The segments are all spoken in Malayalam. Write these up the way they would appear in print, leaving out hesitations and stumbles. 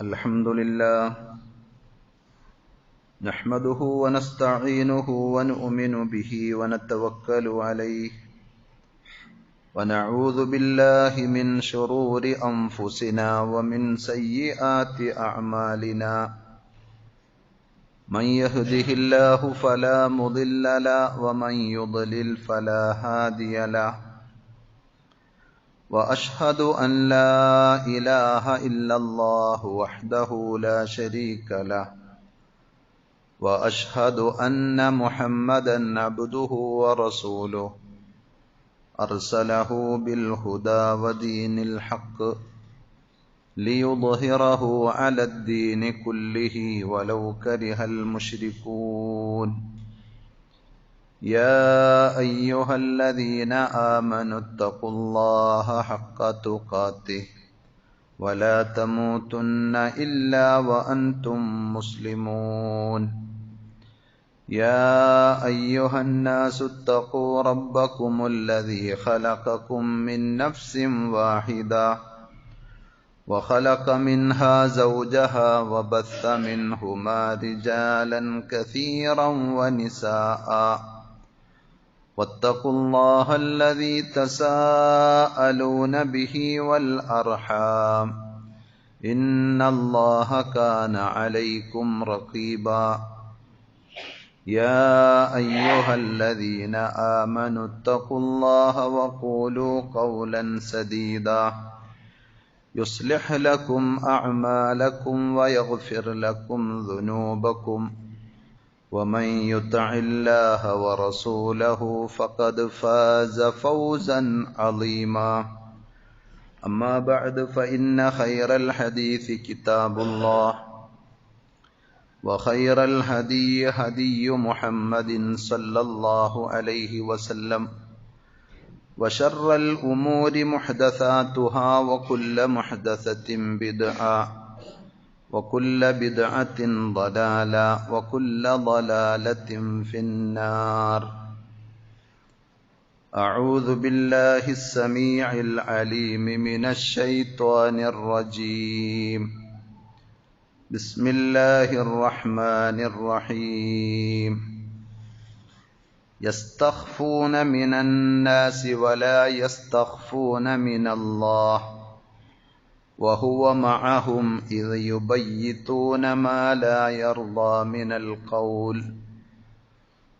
الحمد لله نحمده ونستعينه ونؤمن به ونتوكل عليه ونعوذ بالله من شرور أنفسنا ومن سيئات أعمالنا من يهده الله فلا مضل له ومن يضلل فلا هادي له وأشهد أن لا إله إلا الله وحده لا شريك له وأشهد أن محمدا عبده ورسوله أرسله بالهدى ودين الحق ليظهره على الدين كله ولو كره المشركون يا أيها الذين آمنوا اتقوا الله حق تقاته ولا تموتن إلا وأنتم مسلمون يا أيها الناس اتقوا ربكم الذي خلقكم من نفس واحدة وخلق منها زوجها وبث منهما رجالا كثيرا ونساء واتقوا الله الذي تساءلون به والأرحام إن الله كان عليكم رقيبا يا أيها الذين آمنوا اتقوا الله وقولوا قولا سديدا يصلح لكم أعمالكم ويغفر لكم ذنوبكم ومن يطع الله ورسوله فقد فاز فوزا عظيما أما بعد فإن خير الحديث كتاب الله وخير الهدي هدي محمد صلى الله عليه وسلم وشر الأمور محدثاتها وكل محدثة بدعة وكل بدعة ضلالة وكل ضلالة في النار أعوذ بالله السميع العليم من الشيطان الرجيم بسم الله الرحمن الرحيم يستخفون من الناس ولا يستخفون من الله وهو معهم إذ يبيتون ما لا يرضى من القول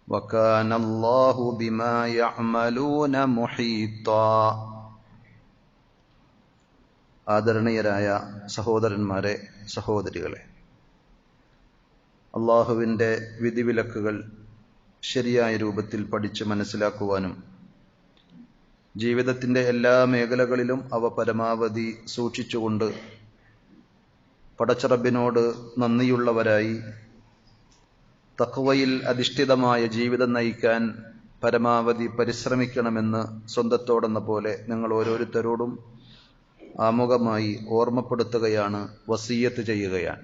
وكان الله بما يعملون محيطا ആദരണീയരായ സഹോദരന്മാരെ, സഹോദരികളെ, അള്ളാഹുവിൻ്റെ വിധിവിലക്കുകൾ ശരിയായ രൂപത്തിൽ പഠിച്ച് മനസ്സിലാക്കുവാനും ജീവിതത്തിൻ്റെ എല്ലാ മേഖലകളിലും അവ പരമാവധി സൂക്ഷിച്ചുകൊണ്ട് പടച്ചറബിനോട് നന്ദിയുള്ളവരായി തഖ്വയിൽ അധിഷ്ഠിതമായ ജീവിതം നയിക്കാൻ പരമാവധി പരിശ്രമിക്കണമെന്ന് സ്വന്തത്തോടെന്ന പോലെ നിങ്ങൾ ഓരോരുത്തരോടും ആമുഖമായി ഓർമ്മപ്പെടുത്തുകയാണ്, വസിയ്യത്ത് ചെയ്യുകയാണ്.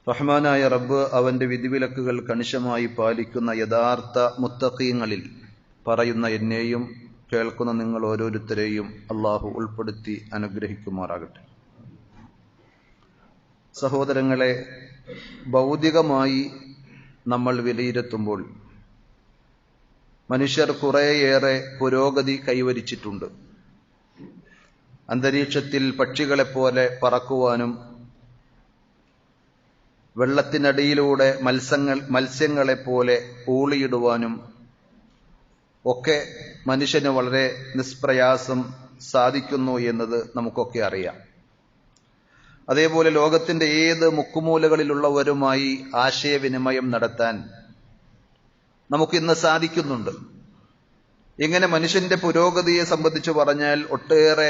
റഹ്മാനായ റബ്ബ് അവന്റെ വിധിവിലക്കുകൾ കണിശമായി പാലിക്കുന്ന യഥാർത്ഥ മുത്തഖീങ്ങളിൽ പറയുന്ന എന്നെയും കേൾക്കുന്ന നിങ്ങൾ ഓരോരുത്തരെയും അള്ളാഹു ഉൾപ്പെടുത്തി അനുഗ്രഹിക്കുമാറാകട്ടെ. സഹോദരങ്ങളെ, ഭൗതികമായി നമ്മൾ വിലയിരുത്തുമ്പോൾ മനുഷ്യർ കുറേയേറെ പുരോഗതി കൈവരിച്ചിട്ടുണ്ട്. അന്തരീക്ഷത്തിൽ പക്ഷികളെപ്പോലെ പറക്കുവാനും വെള്ളത്തിനടിയിലൂടെ മത്സ്യങ്ങളെപ്പോലെ ഊളിയിടുവാനും ഒക്കെ മനുഷ്യന് വളരെ നിഷ്പ്രയാസം സാധിക്കുന്നു എന്നത് നമുക്കൊക്കെ അറിയാം. അതേപോലെ ലോകത്തിന്റെ ഏത് മുക്കുമൂലകളിലുള്ളവരുമായി ആശയവിനിമയം നടത്താൻ നമുക്കിന്ന് സാധിക്കുന്നുണ്ട്. ഇങ്ങനെ മനുഷ്യന്റെ പുരോഗതിയെ സംബന്ധിച്ച് പറഞ്ഞാൽ ഒട്ടേറെ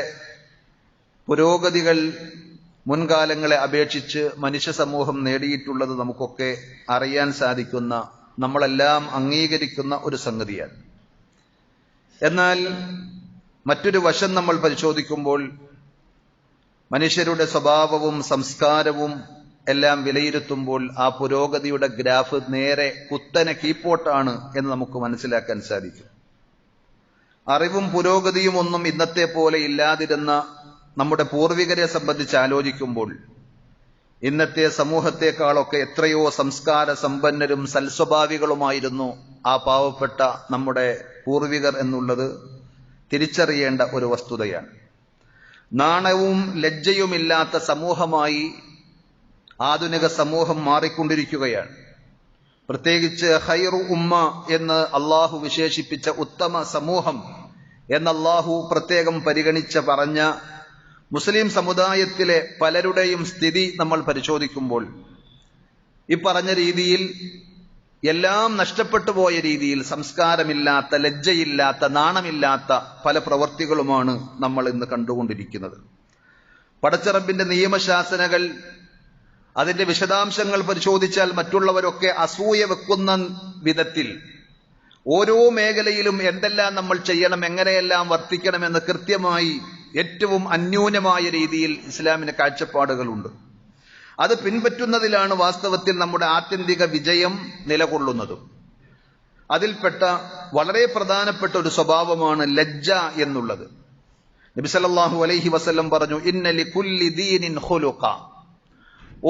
പുരോഗതികൾ മുൻകാലങ്ങളെ അപേക്ഷിച്ച് മനുഷ്യ സമൂഹം നേടിയിട്ടുള്ളത് നമുക്കൊക്കെ അറിയാൻ സാധിക്കുന്ന, നമ്മളെല്ലാം അംഗീകരിക്കുന്ന ഒരു സംഗതിയാണ്. എന്നാൽ മറ്റൊരു വശം നമ്മൾ പരിശോധിക്കുമ്പോൾ മനുഷ്യരുടെ സ്വഭാവവും സംസ്കാരവും എല്ലാം വിലയിരുത്തുമ്പോൾ ആ പുരോഗതിയുടെ ഗ്രാഫ് നേരെ കുത്തനെ കീപ്പോട്ടാണ് എന്ന് നമുക്ക് മനസ്സിലാക്കാൻ സാധിക്കും. അറിവും പുരോഗതിയും ഒന്നും ഇന്നത്തെ പോലെ ഇല്ലാതിരുന്ന നമ്മുടെ പൂർവികരെ സംബന്ധിച്ച് ആലോചിക്കുമ്പോൾ ഇന്നത്തെ സമൂഹത്തെക്കാളൊക്കെ എത്രയോ സംസ്കാര സമ്പന്നരും സൽസ്വഭാവികളുമായിരുന്നു ആ പാവപ്പെട്ട നമ്മുടെ പൂർവികർ എന്നുള്ളത് തിരിച്ചറിയേണ്ട ഒരു വസ്തുതയാണ്. നാണവും ലജ്ജയുമില്ലാത്ത സമൂഹമായി ആധുനിക സമൂഹം മാറിക്കൊണ്ടിരിക്കുകയാണ്. പ്രത്യേകിച്ച് ഖൈറു ഉമ്മ എന്ന് അള്ളാഹു വിശേഷിപ്പിച്ച ഉത്തമ സമൂഹം എന്ന് അള്ളാഹു പ്രത്യേകം പരിഗണിച്ച് പറഞ്ഞ മുസ്ലിം സമുദായത്തിലെ പലരുടെയും സ്ഥിതി നമ്മൾ പരിശോധിക്കുമ്പോൾ ഈ പറഞ്ഞ രീതിയിൽ എല്ലാം നഷ്ടപ്പെട്ടു പോയ രീതിയിൽ സംസ്കാരമില്ലാത്ത, ലജ്ജയില്ലാത്ത, നാണമില്ലാത്ത പല പ്രവൃത്തികളുമാണ് നമ്മൾ ഇന്ന് കണ്ടുകൊണ്ടിരിക്കുന്നത്. പടച്ചറബിന്റെ നിയമശാസനകൾ, അതിന്റെ വിശദാംശങ്ങൾ പരിശോധിച്ചാൽ മറ്റുള്ളവരൊക്കെ അസൂയ വെക്കുന്ന വിധത്തിൽ ഓരോ മേഖലയിലും എന്തെല്ലാം നമ്മൾ ചെയ്യണം, എങ്ങനെയെല്ലാം വർത്തിക്കണമെന്ന് കൃത്യമായി ഏറ്റവും അന്യൂനമായ രീതിയിൽ ഇസ്ലാമിന് കാഴ്ചപ്പാടുകളുണ്ട്. അത് പിൻപറ്റുന്നതിലാണ് വാസ്തവത്തിൽ നമ്മുടെ ആത്യന്തിക വിജയം നിലകൊള്ളുന്നതും. അതിൽപ്പെട്ട വളരെ പ്രധാനപ്പെട്ട ഒരു സ്വഭാവമാണ് ലജ്ജ എന്നുള്ളത്. നബി സല്ലല്ലാഹു അലൈഹി വസല്ലം പറഞ്ഞു, ഇന്ന ലികുല്ലി ദീനിൻ ഖുലുഖ.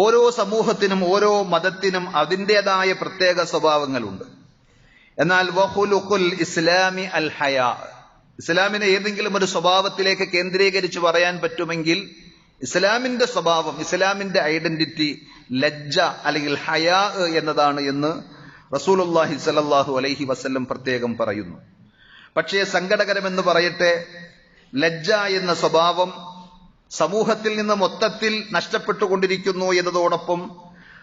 ഓരോ സമൂഹത്തിനും ഓരോ മതത്തിനും അതിൻ്റെതായ പ്രത്യേക സ്വഭാവങ്ങളുണ്ട്. എന്നാൽ വഖുലുഖുൽ ഇസ്ലാമി അൽ ഹയാ. ഇസ്ലാമിനെ ഏതെങ്കിലും ഒരു സ്വഭാവത്തിലേക്ക് കേന്ദ്രീകരിച്ച് പറയാൻ പറ്റുമെങ്കിൽ ഇസ്ലാമിന്റെ സ്വഭാവം, ഇസ്ലാമിന്റെ ഐഡന്റിറ്റി ലജ്ജ അല്ലെങ്കിൽ ഹയാ എന്നതാണ് എന്ന് റസൂലുള്ളാഹി സ്വല്ലല്ലാഹു അലൈഹി വസല്ലം പ്രത്യേകം പറയുന്നു. പക്ഷേ സങ്കടകരമെന്ന് പറയട്ടെ, ലജ്ജ എന്ന സ്വഭാവം സമൂഹത്തിൽ നിന്ന് മൊത്തത്തിൽ നഷ്ടപ്പെട്ടുകൊണ്ടിരിക്കുന്നു എന്നതോടൊപ്പം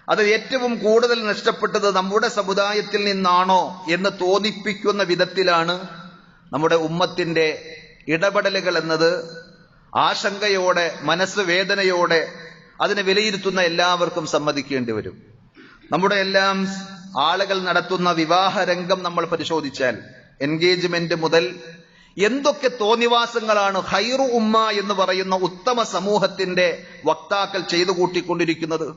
അത് ഏറ്റവും കൂടുതൽ നഷ്ടപ്പെട്ടത് നമ്മുടെ സമുദായത്തിൽ നിന്നാണോ എന്ന് തോന്നിപ്പിക്കുന്ന വിധത്തിലാണ് നമ്മുടെ ഉമ്മത്തിന്റെ ഇടപെടലുകൾ എന്നത് ആശങ്കയോടെ, മനസ്സ് വേദനയോടെ അതിനെ വിലയിരുത്തുന്ന എല്ലാവർക്കും സമ്മതിക്കേണ്ടി വരും. നമ്മുടെ എല്ലാം ആളുകൾ നടത്തുന്ന വിവാഹ രംഗം നമ്മൾ പരിശോധിച്ചാൽ എൻഗേജ്മെന്റ് മുതൽ എന്തൊക്കെ തോന്നിവാസങ്ങളാണ് ഖൈറു ഉമ്മ എന്ന് പറയുന്ന ഉത്തമ സമൂഹത്തിന്റെ വക്താക്കൾ ചെയ്തു കൂട്ടിക്കൊണ്ടിരിക്കുന്നത്.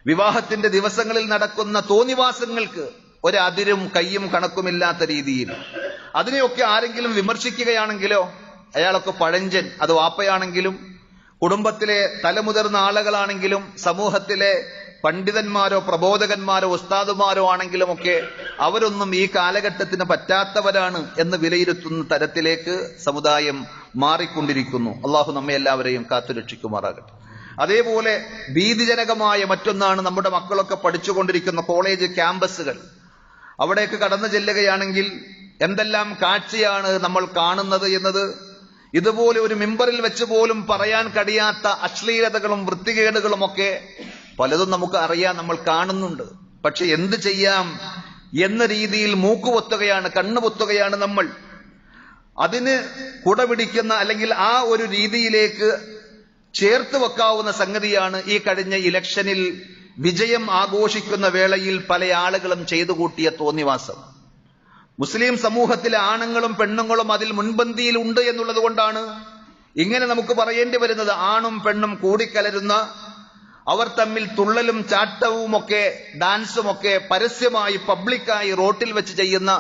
വിവാഹത്തിന്റെ ദിവസങ്ങളിൽ നടക്കുന്ന തോന്നിവാസങ്ങൾക്ക് ഒരതിരും കയ്യും കണക്കുമില്ലാത്ത രീതിയിൽ അതിനെയൊക്കെ ആരെങ്കിലും വിമർശിക്കുകയാണെങ്കിലോ അയാളൊക്കെ പഴഞ്ചൻ, അത് വാപ്പയാണെങ്കിലും കുടുംബത്തിലെ തലമുതിർന്ന ആളുകളാണെങ്കിലും സമൂഹത്തിലെ പണ്ഡിതന്മാരോ പ്രബോധകന്മാരോ ഉസ്താദുമാരോ ആണെങ്കിലും ഒക്കെ അവരൊന്നും ഈ കാലഘട്ടത്തിന് പറ്റാത്തവരാണ് എന്ന് വിലയിരുത്തുന്ന തരത്തിലേക്ക് സമുദായം മാറിക്കൊണ്ടിരിക്കുന്നു. അള്ളാഹു നമ്മെ എല്ലാവരെയും കാത്തുരക്ഷിക്കുമാറാകട്ടെ. അതേപോലെ ഭീതിജനകമായ മറ്റൊന്നാണ് നമ്മുടെ മക്കളൊക്കെ പഠിച്ചുകൊണ്ടിരിക്കുന്ന കോളേജ് ക്യാമ്പസുകൾ. അവിടേക്ക് കടന്നു ചെല്ലുകയാണെങ്കിൽ എന്തെല്ലാം കാഴ്ചയാണ് നമ്മൾ കാണുന്നത് എന്നത് ഇതുപോലെ ഒരു മിമ്പറിൽ വെച്ച് പോലും പറയാൻ കഴിയാത്ത അശ്ലീലതകളും വൃത്തികേടുകളും ഒക്കെ പലതും നമുക്ക് അറിയാം, നമ്മൾ കാണുന്നുണ്ട്. പക്ഷെ എന്ത് ചെയ്യാം എന്ന രീതിയിൽ മൂക്കുപൊത്തുകയാണ്, കണ്ണുപൊത്തുകയാണ് നമ്മൾ. അതിന് കുടപിടിക്കുന്ന അല്ലെങ്കിൽ ആ ഒരു രീതിയിലേക്ക് ചേർത്ത് വെക്കാവുന്ന സംഗതിയാണ് ഈ കഴിഞ്ഞ ഇലക്ഷനിൽ വിജയം ആഘോഷിക്കുന്ന വേളയിൽ പല ആളുകളും ചെയ്തു കൂട്ടിയ തോന്നിവാസം. മുസ്ലിം സമൂഹത്തിലെ ആണുങ്ങളും പെണ്ണുങ്ങളും അതിൽ മുൻപന്തിയിൽ ഉണ്ട് എന്നുള്ളത് കൊണ്ടാണ് ഇങ്ങനെ നമുക്ക് പറയേണ്ടി വരുന്നത്. ആണും പെണ്ണും കൂടിക്കലരുന്ന, അവർ തമ്മിൽ തുള്ളലും ചാട്ടവുമൊക്കെ ഡാൻസുമൊക്കെ പരസ്യമായി പബ്ലിക്കായി റോട്ടിൽ വെച്ച് ചെയ്യുന്ന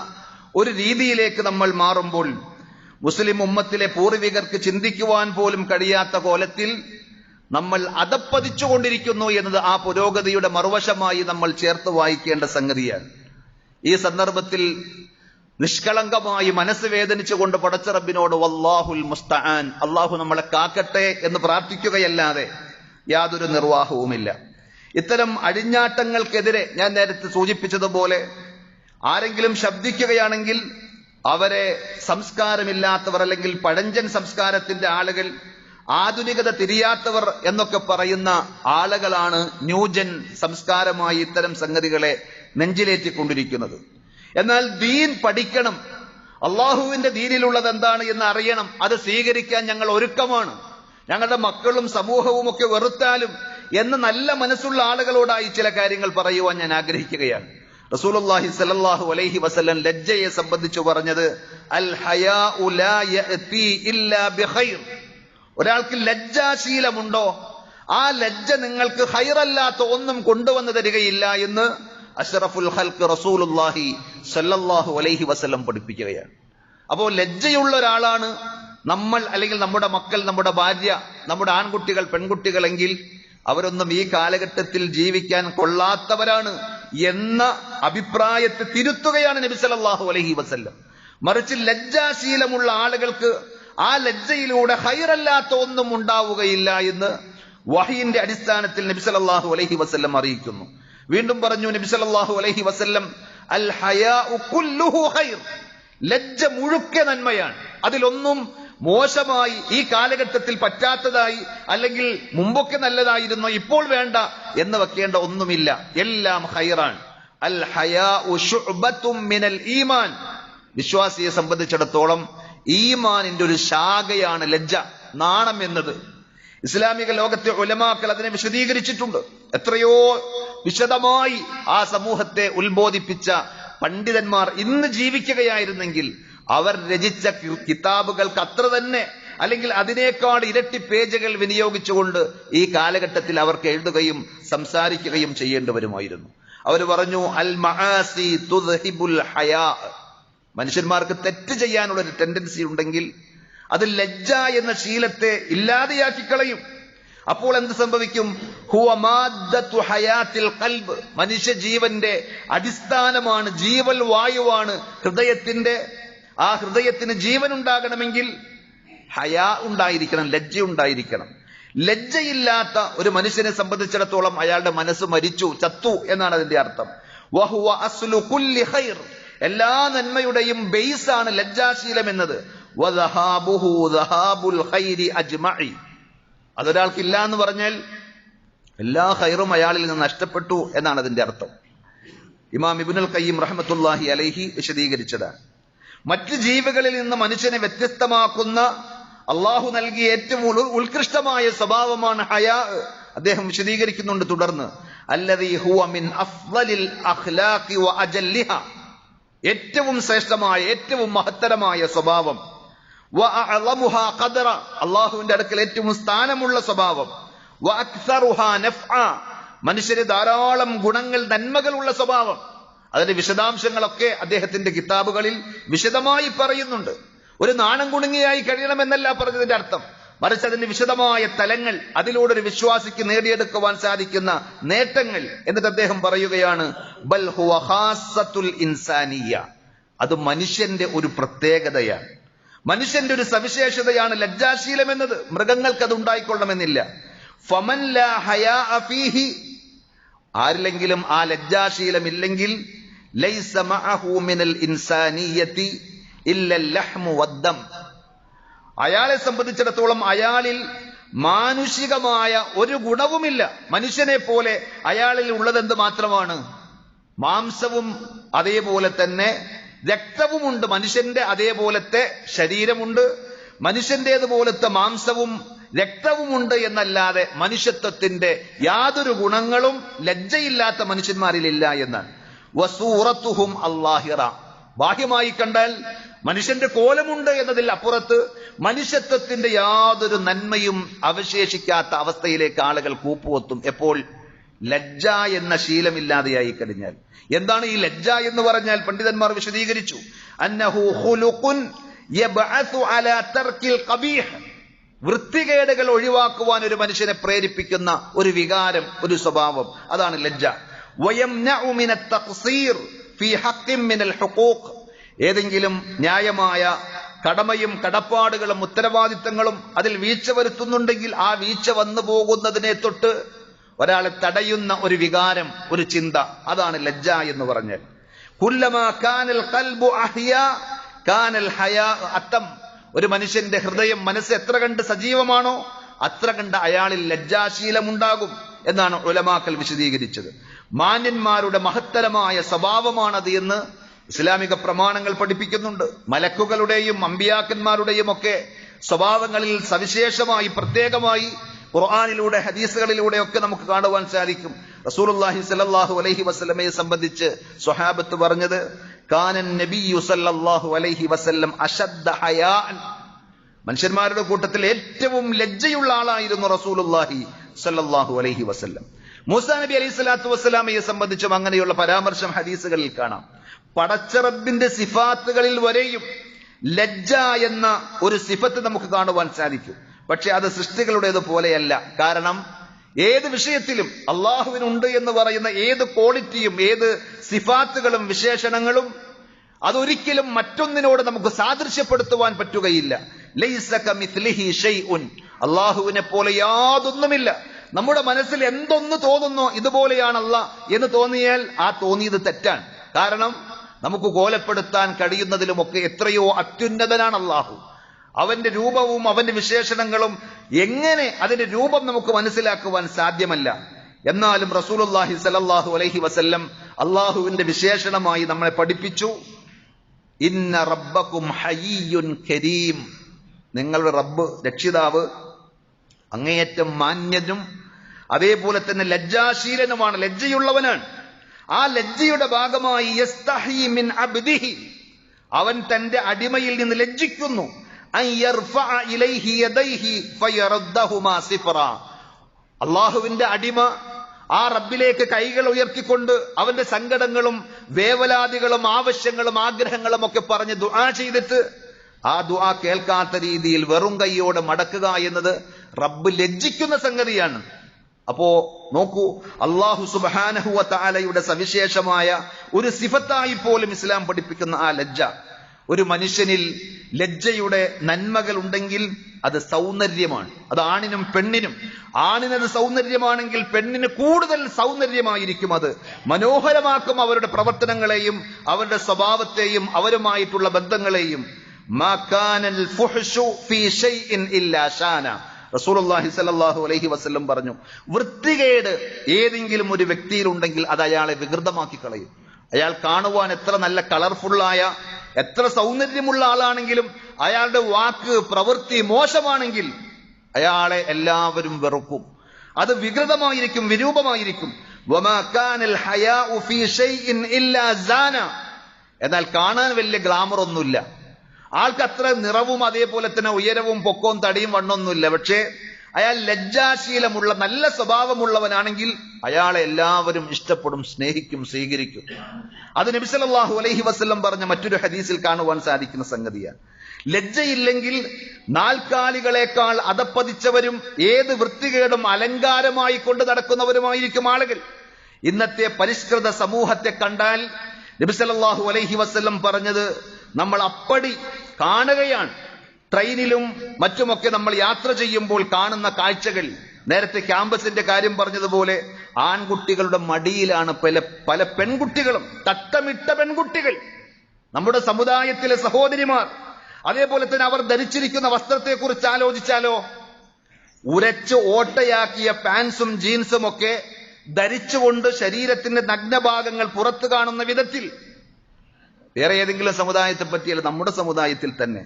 ഒരു രീതിയിലേക്ക് നമ്മൾ മാറുമ്പോൾ മുസ്ലിം ഉമ്മത്തിലെ പൂർവികർക്ക് ചിന്തിക്കുവാൻ പോലും കഴിയാത്ത കോലത്തിൽ നമ്മൾ അധപ്പതിച്ചുകൊണ്ടിരിക്കുന്നു എന്നത് ആ പുരോഗതിയുടെ മറുവശമായി നമ്മൾ ചേർത്ത് വായിക്കേണ്ട സംഗതിയാണ്. ഈ സന്ദർഭത്തിൽ നിഷ്കളങ്കമായി മനസ്സ് വേദനിച്ചുകൊണ്ട് പടച്ചറബിനോട് വല്ലാഹുൽ മുസ്തആൻ, അള്ളാഹു നമ്മളെ കാക്കട്ടെ എന്ന് പ്രാർത്ഥിക്കുകയല്ലാതെ യാതൊരു നിർവാഹവുമില്ല. ഇത്തരം അഴിഞ്ഞാട്ടങ്ങൾക്കെതിരെ ഞാൻ നേരത്തെ സൂചിപ്പിച്ചതുപോലെ ആരെങ്കിലും ശബ്ദിക്കുകയാണെങ്കിൽ അവരെ സംസ്കാരമില്ലാത്തവർ അല്ലെങ്കിൽ പഴഞ്ചൻ സംസ്കാരത്തിന്റെ ആളുകൾ, ആധുനികത തിരിയാത്തവർ എന്നൊക്കെ പറയുന്ന ആളുകളാണ് ന്യൂജൻ സംസ്കാരമായി ഇത്തരം സംഗതികളെ നെഞ്ചിലേറ്റിക്കൊണ്ടിരിക്കുന്നത്. എന്നാൽ ദീൻ പഠിക്കണം, അള്ളാഹുവിന്റെ ദീനിലുള്ളത് എന്താണ് എന്ന് അറിയണം, അത് സ്വീകരിക്കാൻ ഞങ്ങൾ ഒരുക്കമാണ്. ഞങ്ങളുടെ മക്കളും സമൂഹവും ഒക്കെ വെറുത്താലും എന്ന് നല്ല മനസ്സുള്ള ആളുകളോടായി ചില കാര്യങ്ങൾ പറയുവാൻ ഞാൻ ആഗ്രഹിക്കുകയാണ്. റസൂലുള്ളാഹി സ്വല്ലല്ലാഹു അലൈഹി വസല്ലം ലജ്ജയെ സംബന്ധിച്ച് പറഞ്ഞത് അൽ ഹയാഉ ലാ യഅതി ഇല്ലാ ബിഖൈർ. ഒരാൾക്ക് ലജ്ജാശീലമുണ്ടോ ആ ലജ്ജ നിങ്ങൾക്ക് ഖൈറല്ലാത്ത ഒന്നും കൊണ്ടുവന്നു തരികയില്ല എന്ന് അഷ്റഫുൽ ഖൽഖ് റസൂലുള്ളാഹി സ്വല്ലല്ലാഹു അലൈഹി വസല്ലം പഠിപ്പിക്കുകയാണ്. അപ്പോൾ ലജ്ജയുള്ള ഒരാളാണ് നമ്മൾ അല്ലെങ്കിൽ നമ്മുടെ മക്കൾ, നമ്മുടെ ഭാര്യ, നമ്മുടെ ആൺകുട്ടികൾ, പെൺകുട്ടികളെങ്കിൽ അവരൊന്നും ഈ കാലഘട്ടത്തിൽ ജീവിക്കാൻ കൊള്ളാത്തവരാണ് എന്ന അഭിപ്രായത്തെ തിരുത്തുകയാണ് നബി സല്ലല്ലാഹു അലൈഹി വസല്ലം. മറിച്ച് ലജ്ജാശീലമുള്ള ആളുകൾക്ക് ആ ലജ്ജയിലൂടെ ഖൈറല്ലാത്ത ഒന്നും ഉണ്ടാവുകയില്ല എന്ന് വഹയിന്റെ അടിസ്ഥാനത്തിൽ നബി സല്ലല്ലാഹു അലൈഹി വസല്ലം അറിയിക്കുന്നു. വീണ്ടും പറഞ്ഞു നബി സല്ലല്ലാഹു അലൈഹി വസല്ലം, അൽ ഹയാഉ കുല്ലുഹു ഖൈർ, ലജ്ജ മുഴുക്കെ നന്മയാണ്. അതിലൊന്നും മോശമായി ഈ കാലഘട്ടത്തിൽ പറ്റാത്തതായി അല്ലെങ്കിൽ മുമ്പൊക്കെ നല്ലതായിരുന്നു ഇപ്പോൾ വേണ്ട എന്ന് വെക്കേണ്ട ഒന്നുമില്ല, എല്ലാം ഖൈറാണ്. അൽ ഹയാഉ ശുഅബത്തും മിനൽ ഈമാൻ, വിശ്വാസിയെ സംബന്ധിച്ചിടത്തോളം ഈമാനിന്റെ ഒരു ശാഖയാണ് ലജ്ജ, നാണം എന്നത്. ഇസ്ലാമിക ലോകത്തെ ഉലമാക്കൾ അതിനെ വിശദീകരിച്ചിട്ടുണ്ട്. എത്രയോ വിശദമായി ആ സമൂഹത്തെ ഉത്ബോധിപ്പിച്ച പണ്ഡിതന്മാർ ഇന്ന് ജീവിക്കുകയായിരുന്നെങ്കിൽ അവർ രചിച്ച കിതാബുകൾക്ക് അത്ര തന്നെ അല്ലെങ്കിൽ അതിനേക്കാൾ ഇരട്ടി പേജുകൾ വിനിയോഗിച്ചുകൊണ്ട് ഈ കാലഘട്ടത്തിൽ അവർക്ക് എഴുതുകയും സംസാരിക്കുകയും ചെയ്യേണ്ടി വരുമായിരുന്നു. അവർ പറഞ്ഞു, അൽ മആസി തുദ്ഹിബുൽ ഹയാ, മനുഷ്യന്മാർക്ക് തെറ്റ് ചെയ്യാനുള്ള ഒരു ടെൻഡൻസി ഉണ്ടെങ്കിൽ അത് ലജ്ജ എന്ന ശീലത്തെ ഇല്ലാതെയാക്കി കളയും. അപ്പോൾ എന്ത് സംഭവിക്കും? ഹുവ മാദ്ദത്തു ഹയാത്തിൽ ഖൽബ്, മനുഷ്യ ജീവന്റെ അടിസ്ഥാനമാണ്, ജീവൽ വായുവാണ് ഹൃദയത്തിന്റെ. ആ ഹൃദയത്തിന് ജീവൻ ഉണ്ടാകണമെങ്കിൽ ഹയാ ഉണ്ടായിരിക്കണം, ലജ്ജ ഉണ്ടായിരിക്കണം. ലജ്ജയില്ലാത്ത ഒരു മനുഷ്യനെ സംബന്ധിച്ചിടത്തോളം അയാളുടെ മനസ്സ് മരിച്ചു, ചത്തു എന്നാണ് അതിന്റെ അർത്ഥം. വഹുവ അസ്ലു കുല്ലി ഖൈർ, എല്ലാ നന്മയുടെയും ബേസാണ് ലജ്ജാശീലം എന്നത്. വദഹാബുഹു ദഹാബുൽ ഖൈരി അജ്മഇ, അതൊരാൾക്കില്ല എന്ന് പറഞ്ഞാൽ എല്ലാ ഖൈറും അയാളിൽ നിന്ന് നഷ്ടപ്പെട്ടു എന്നാണ് അതിന്റെ അർത്ഥം. ഇമാം ഇബ്നുൽ ഖയ്യിം റഹ്മത്തുള്ളാഹി അലൈഹി വിശദീകരിച്ചതാണ്. മറ്റു ജീവികളിൽ നിന്ന് മനുഷ്യനെ വ്യത്യസ്തമാക്കുന്ന അള്ളാഹു നൽകിയ ഏറ്റവും ഉത്കൃഷ്ടമായ സ്വഭാവമാണ് ഹയാ. അദ്ദേഹം വിശദീകരിക്കുന്നുണ്ട് തുടർന്ന്, അല്ലദീ ഹുവ മിൻ അഫ്ളലിൽ അഖ്ലാഖി വ അജല്ലിഹ, ഏറ്റവും ശ്രേഷ്ഠമായ ഏറ്റവും മഹത്തരമായ സ്വഭാവം. വ അഅളമുഹാ ഖദറ, അള്ളാഹുവിന്റെ അടുക്കൽ ഏറ്റവും സ്ഥാനമുള്ള സ്വഭാവം. വ അക്സറുഹാ നഫ്ആ, മനുഷ്യന് ധാരാളം ഗുണങ്ങൾ, നന്മകളുള്ള സ്വഭാവം. അതിന്റെ വിശദാംശങ്ങളൊക്കെ അദ്ദേഹത്തിന്റെ കിതാബുകളിൽ വിശദമായി പറയുന്നുണ്ട്. ഒരു നാണം കുണുങ്ങിയായി കഴിയണമെന്നല്ല പറഞ്ഞതിന്റെ അർത്ഥം, മറിച്ച് അതിന്റെ വിശദമായ തലങ്ങൾ, അതിലൂടെ ഒരു വിശ്വാസിക്ക് നേടിയെടുക്കുവാൻ സാധിക്കുന്ന നേട്ടങ്ങൾ. എന്നിട്ട് അദ്ദേഹം പറയുകയാണ്, ബൽ ഹുവ ഖാസ്സത്തുൽ ഇൻസാനിയ്യ, അത് മനുഷ്യന്റെ ഒരു പ്രത്യേകതയാണ്, മനുഷ്യന്റെ ഒരു സവിശേഷതയാണ് ലജ്ജാശീലം എന്നത്. മൃഗങ്ങൾക്ക് അത് ഉണ്ടായിക്കൊള്ളണമെന്നില്ല. ഫമൻ ലാ ഹയാഅ ഫീഹി, ആരിലെങ്കിലും ആ ലജ്ജാശീലം ഇല്ലെങ്കിൽ, ലൈസ മഅഹു മിനൽ ഇൻസാനിയ്യതി ഇല്ലൽ ലഹ്മു വദ്ദം, അയാളെ സംബന്ധിച്ചിടത്തോളം അയാളിൽ മാനുഷികമായ ഒരു ഗുണവുമില്ല. മനുഷ്യനെ പോലെ അയാളിൽ ഉള്ളതെന്ത് മാത്രമാണ്? മാംസവും അതേപോലെ തന്നെ രക്തവുമുണ്ട്. മനുഷ്യന്റെ അതേപോലത്തെ ശരീരമുണ്ട്, മനുഷ്യന്റേതുപോലത്തെ മാംസവും രക്തവുമുണ്ട് എന്നല്ലാതെ മനുഷ്യത്വത്തിന്റെ യാതൊരു ഗുണങ്ങളും ലജ്ജയില്ലാത്ത മനുഷ്യന്മാരിലില്ല എന്നാണ്. വസൂറത്തുഹും അല്ലാഹിറ, ബാഹ്യമായി കണ്ടാൽ മനുഷ്യന്റെ കോലമുണ്ട് എന്നതിൽ അപ്പുറത്ത് മനുഷ്യത്വത്തിന്റെ യാതൊരു നന്മയും അവശേഷിക്കാത്ത അവസ്ഥയിലേക്ക് ആളുകൾ കൂപ്പുവെത്തും. എപ്പോൾ? ലജ്ജ എന്ന ശീലമില്ലാതെയായി കഴിഞ്ഞാൽ. എന്താണ് ഈ ലജ്ജ എന്ന് പറഞ്ഞാൽ? പണ്ഡിതന്മാർ വിശദീകരിച്ചു, അന്നഹു ഖുലുഖുൻ യബ്അസു അലാ തർക്കിൽ ഖബീഹ്, വൃത്തികേടുകൾ ഒഴിവാക്കുവാൻ ഒരു മനുഷ്യനെ പ്രേരിപ്പിക്കുന്ന ഒരു വികാരം, ഒരു സ്വഭാവം, അതാണ് ലജ്ജ. വയംനഉ മിനൽ തഖ്സീർ ഫീ ഹഖ്ഖിൻ മിനൽ ഹുഖൂഖ്, ഏതെങ്കിലും ന്യായമായ കടമയും കടപ്പാടുകളും ഉത്തരവാദിത്തങ്ങളും അതിൽ വീഴ്ച വരുത്തുന്നുണ്ടെങ്കിൽ ആ വീഴ്ച വന്നു പോകുന്നതിനെ തൊട്ട് ഒരാളെ തടയുന്ന ഒരു വികാരം, ഒരു ചിന്ത, അതാണ് ലജ്ജ എന്ന് പറഞ്ഞാൽ. കുല്ലമാ കാനൽ ഖൽബു അഹ്യാ കാനൽ ഹയാ അത്തം, ഒരു മനുഷ്യന്റെ ഹൃദയം, മനസ്സ് എത്ര കണ്ട് സജീവമാണോ അത്ര കണ്ട് അയാളിൽ ലജ്ജാശീലമുണ്ടാകും എന്നാണ് ഉലമാക്കൾ വിശദീകരിച്ചത്. മാന്യന്മാരുടെ മഹത്തരമായ സ്വഭാവമാണത് എന്ന് ഇസ്ലാമിക പ്രമാണങ്ങൾ പഠിപ്പിക്കുന്നുണ്ട്. മലക്കുകളുടെയും അമ്പിയാക്കന്മാരുടെയും ഒക്കെ സ്വഭാവങ്ങളിൽ സവിശേഷമായി പ്രത്യേകമായി ഖുർആനിലൂടെ ഹദീസുകളിലൂടെ ഒക്കെ നമുക്ക് കാണുവാൻ സാധിക്കും. റസൂലുള്ളാഹി സ്വല്ലല്ലാഹു അലൈഹി വസല്ലമയെ സംബന്ധിച്ച് സ്വഹാബത്ത് പറഞ്ഞത്, കാനൻ നബിയ്യു സ്വല്ലല്ലാഹു അലൈഹി വസല്ലം അശദ്ദ ഹയാഅൻ, മനുഷ്യന്മാരുടെ കൂട്ടത്തിൽ ഏറ്റവും ലജ്ജയുള്ള ആളായിരുന്നു റസൂലുള്ളാഹി സ്വല്ലല്ലാഹു അലൈഹി വസല്ലം. മൂസാ നബി അലൈഹി സ്വലാത്തു വസ്സലാമയെ സംബന്ധിച്ചും അങ്ങനെയുള്ള പരാമർശം ഹദീസുകളിൽ കാണാം. പടച്ച റബ്ബിന്റെ സിഫാത്തുകളിൽ വരെയും ലജ്ജ എന്ന ഒരു സിഫത്ത് നമുക്ക് കാണുവാൻ സാധിക്കും. പക്ഷെ അത് സൃഷ്ടികളുടേത് പോലെയല്ല. കാരണം ഏത് വിഷയത്തിലും അള്ളാഹുവിനുണ്ട് എന്ന് പറയുന്ന ഏത് ക്വാളിറ്റിയും ഏത് സിഫാത്തുകളും വിശേഷണങ്ങളും അതൊരിക്കലും മറ്റൊന്നിനോട് നമുക്ക് സാദൃശ്യപ്പെടുത്തുവാൻ പറ്റുകയില്ല. ലൈസ കമിസ്ലിഹി ഷൈഉൻ, അള്ളാഹുവിനെ പോലെ യാതൊന്നുമില്ല. നമ്മുടെ മനസ്സിൽ എന്തൊന്ന് തോന്നുന്നോ ഇതുപോലെയാണ് അല്ലാഹ് എന്ന് തോന്നിയാൽ ആ തോന്നിയത് തെറ്റാണ്. കാരണം നമുക്ക് കോലപ്പെടുത്താൻ കഴിയുന്നതിലുമൊക്കെ എത്രയോ അത്യുന്നതനാണ് അള്ളാഹു. അവന്റെ രൂപവും അവന്റെ വിശേഷണങ്ങളും എങ്ങനെ അതിന്റെ രൂപം നമുക്ക് മനസ്സിലാക്കുവാൻ സാധ്യമല്ല. എന്നാലും റസൂലുള്ളാഹി സ്വല്ലല്ലാഹു അലൈഹി വസല്ലം അള്ളാഹുവിന്റെ വിശേഷണമായി നമ്മളെ പഠിപ്പിച്ചു, ഇന്ന റബ്ബക്കും ഹയ്യുൻ കരീം, നിങ്ങളുടെ റബ്ബ് രക്ഷിതാവ് അങ്ങേയറ്റം മാന്യനും അതേപോലെ തന്നെ ലജ്ജാശീലനുമാണ്, ലജ്ജയുള്ളവനാണ്. ആ ലജ്ജയുടെ ഭാഗമായി യസ്തഹി മിൻ അബ്ദിഹി, അവൻ തന്റെ അടിമയിൽ നിന്ന് ലജ്ജിക്കുന്നു. അൻ യർഫഅ ഇലൈഹി യദൈഹി ഫയറദ്ദഹുമാ സിഫറാ, അല്ലാഹുവിന്റെ അടിമ ആ റബ്ബിലേക്ക് കൈകൾ ഉയർത്തിക്കൊണ്ട് അവന്റെ സങ്കടങ്ങളും വേവലാതികളും ആവശ്യങ്ങളും ആഗ്രഹങ്ങളും ഒക്കെ പറഞ്ഞ് ദുആ ചെയ്തിട്ട് ആ ദുആ കേൾക്കാത്ത രീതിയിൽ വെറും കൈയോടെ മടക്കുക എന്നത് റബ്ബ് ലജ്ജിക്കുന്ന സംഗതിയാണ്. അപ്പോ നോക്കൂ, അല്ലാഹു സുബ്ഹാനഹു വ തആലയുടെ സവിശേഷമായ ഒരു സിഫത്തായി പോലും ഇസ്ലാം പഠിപ്പിക്കുന്ന ആ ലജ്ജ. ഒരു മനുഷ്യനിൽ ലജ്ജയുടെ നന്മകൾ ഉണ്ടെങ്കിൽ അത് സൗന്ദര്യമാണ്. അത് ആണിനും പെണ്ണിനും. ആണിനത് സൗന്ദര്യമാണെങ്കിൽ പെണ്ണിന് കൂടുതൽ സൗന്ദര്യമായിരിക്കും. അത് മനോഹരമാക്കും അവരുടെ പ്രവർത്തനങ്ങളെയും അവരുടെ സ്വഭാവത്തെയും അവരുമായിട്ടുള്ള ബന്ധങ്ങളെയും. മാ കാനൽ ഫുഹ്ശു ഫീ ഷൈഇൻ ഇല്ലാ ഷാന, റസൂലുള്ളാഹി സ്വല്ലല്ലാഹു അലൈഹി വസല്ലം പറഞ്ഞു, വൃത്തികേട് ഏതെങ്കിലും ഒരു വ്യക്തിയിൽ ഉണ്ടെങ്കിൽ അത് അയാളെ വികൃതമാക്കി കളയും. അയാൾ കാണുവാൻ എത്ര നല്ല കളർഫുള്ളായ എത്ര സൗന്ദര്യമുള്ള ആളാണെങ്കിലും അയാളുടെ വാക്ക് പ്രവൃത്തി മോശമാണെങ്കിൽ അയാളെ എല്ലാവരും വെറുക്കും. അത് വികൃതമായിരിക്കും, വിരൂപമായിരിക്കും. വമാ കാനൽ ഹയാഉ ഫീ ഷൈഇൻ ഇല്ലാ സാന, എന്നാൽ കാണാൻ വലിയ ഗ്ലാമർ ഒന്നുമില്ല. ആൾക്ക് അത്ര നിറവും അതേപോലെ തന്നെ ഉയരവും പൊക്കവും തടിയും വണ്ണൊന്നുമില്ല. പക്ഷേ അയാൾ ലജ്ജാശീലമുള്ള നല്ല സ്വഭാവമുള്ളവനാണെങ്കിൽ അയാളെ എല്ലാവരും ഇഷ്ടപ്പെടും, സ്നേഹിക്കും, സ്വീകരിക്കും. അത് നബി സല്ലല്ലാഹു അലൈഹി വസല്ലം പറഞ്ഞ മറ്റൊരു ഹദീസിൽ കാണുവാൻ സാധിക്കുന്ന സംഗതിയാണ്. ലജ്ജയില്ലെങ്കിൽ നാൽക്കാലികളെക്കാൾ അധപ്പതിച്ചവരും ഏത് വൃത്തികേടും അലങ്കാരമായി കൊണ്ട് നടക്കുന്നവരുമായിരിക്കും ആളുകൾ. ഇന്നത്തെ പരിഷ്കൃത സമൂഹത്തെ കണ്ടാൽ നബി സല്ലല്ലാഹു അലൈഹി വസല്ലം പറഞ്ഞത് നമ്മൾ അപ്പടി കാണുകയാണ്. ട്രെയിനിലും മറ്റുമൊക്കെ നമ്മൾ യാത്ര ചെയ്യുമ്പോൾ കാണുന്ന കാഴ്ചകൾ, നേരത്തെ ക്യാമ്പസിന്റെ കാര്യം പറഞ്ഞതുപോലെ ആൺകുട്ടികളുടെ മടിയിലാണ് പല പെൺകുട്ടികളും, തട്ടമിട്ട പെൺകുട്ടികൾ. നമ്മുടെ സമുദായത്തിലെ സഹോദരിമാർ, അതേപോലെ തന്നെ അവർ ധരിച്ചിരിക്കുന്ന വസ്ത്രത്തെ കുറിച്ച് ആലോചിച്ചാലോ, ഉരച്ച് ഓട്ടയാക്കിയ പാൻസും ജീൻസും ഒക്കെ ധരിച്ചുകൊണ്ട് ശരീരത്തിന്റെ നഗ്നഭാഗങ്ങൾ പുറത്തു കാണുന്ന വിധത്തിൽ. വേറെ ഏതെങ്കിലും സമുദായത്തെ പറ്റിയല്ല, നമ്മുടെ സമുദായത്തിൽ തന്നെ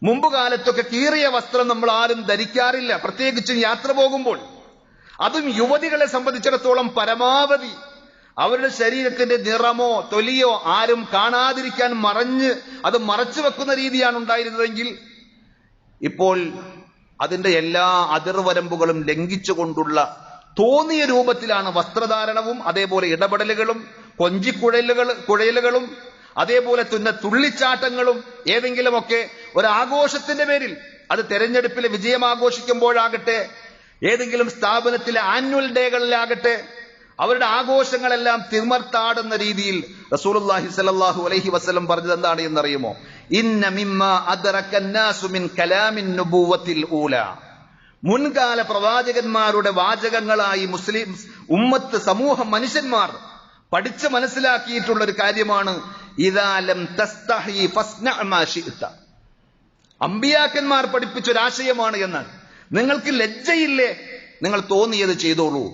മുമ്പ് കാലത്തൊക്കെ കീറിയ വസ്ത്രം നമ്മൾ ആരും ധരിക്കാറില്ല, പ്രത്യേകിച്ചും യാത്ര പോകുമ്പോൾ. അതും യുവതികളെ സംബന്ധിച്ചിടത്തോളം പരമാവധി അവരുടെ ശരീരത്തിന്റെ നിറമോ തൊലിയോ ആരും കാണാതിരിക്കാൻ അത് മറച്ചു വെക്കുന്ന രീതിയാണ് ഉണ്ടായിരുന്നതെങ്കിൽ ഇപ്പോൾ അതിന്റെ എല്ലാ അതിർവരമ്പുകളും ലംഘിച്ചുകൊണ്ടുള്ള തോന്നിയ രൂപത്തിലാണ് വസ്ത്രധാരണവും അതേപോലെ ഇടപെടലുകളും കുഴലുകളും അതേപോലെ തന്നെ തുള്ളിച്ചാട്ടങ്ങളും. ഏതെങ്കിലുമൊക്കെ ഒരാഘോഷത്തിന്റെ പേരിൽ, അത് തെരഞ്ഞെടുപ്പിലെ വിജയം ആഘോഷിക്കുമ്പോഴാകട്ടെ, ഏതെങ്കിലും സ്ഥാപനത്തിലെ ആനുവൽ ഡേകളിലാകട്ടെ, അവരുടെ ആഘോഷങ്ങളെല്ലാം തിമർത്താടുന്ന രീതിയിൽ റസൂലുള്ളാഹി സ്വല്ലല്ലാഹു അലൈഹി വസല്ലം പറഞ്ഞത് എന്താണ് എന്നറിയുമോ? ഇന്ന മിമ്മാ അദ്റക അന്നാസു മിൻ കലാമിൻ നുബുവത്തിൽ ഊല, മുൻകാല പ്രവാചകന്മാരുടെ വാചകങ്ങളായി മുസ്ലിം ഉമ്മത്ത് സമൂഹം മനുഷ്യന്മാർ പഠിച്ച് മനസ്സിലാക്കിയിട്ടുള്ള ഒരു കാര്യമാണ് ഇദാ ലം തസ്തഹി ഫസ്ന മാ ശിഅത. അമ്പിയാക്കന്മാർ പഠിപ്പിച്ചൊരാശയമാണ് എന്നാൽ നിങ്ങൾക്ക് ലജ്ജയില്ലേ, നിങ്ങൾ തോന്നിയത് ചെയ്തോളൂ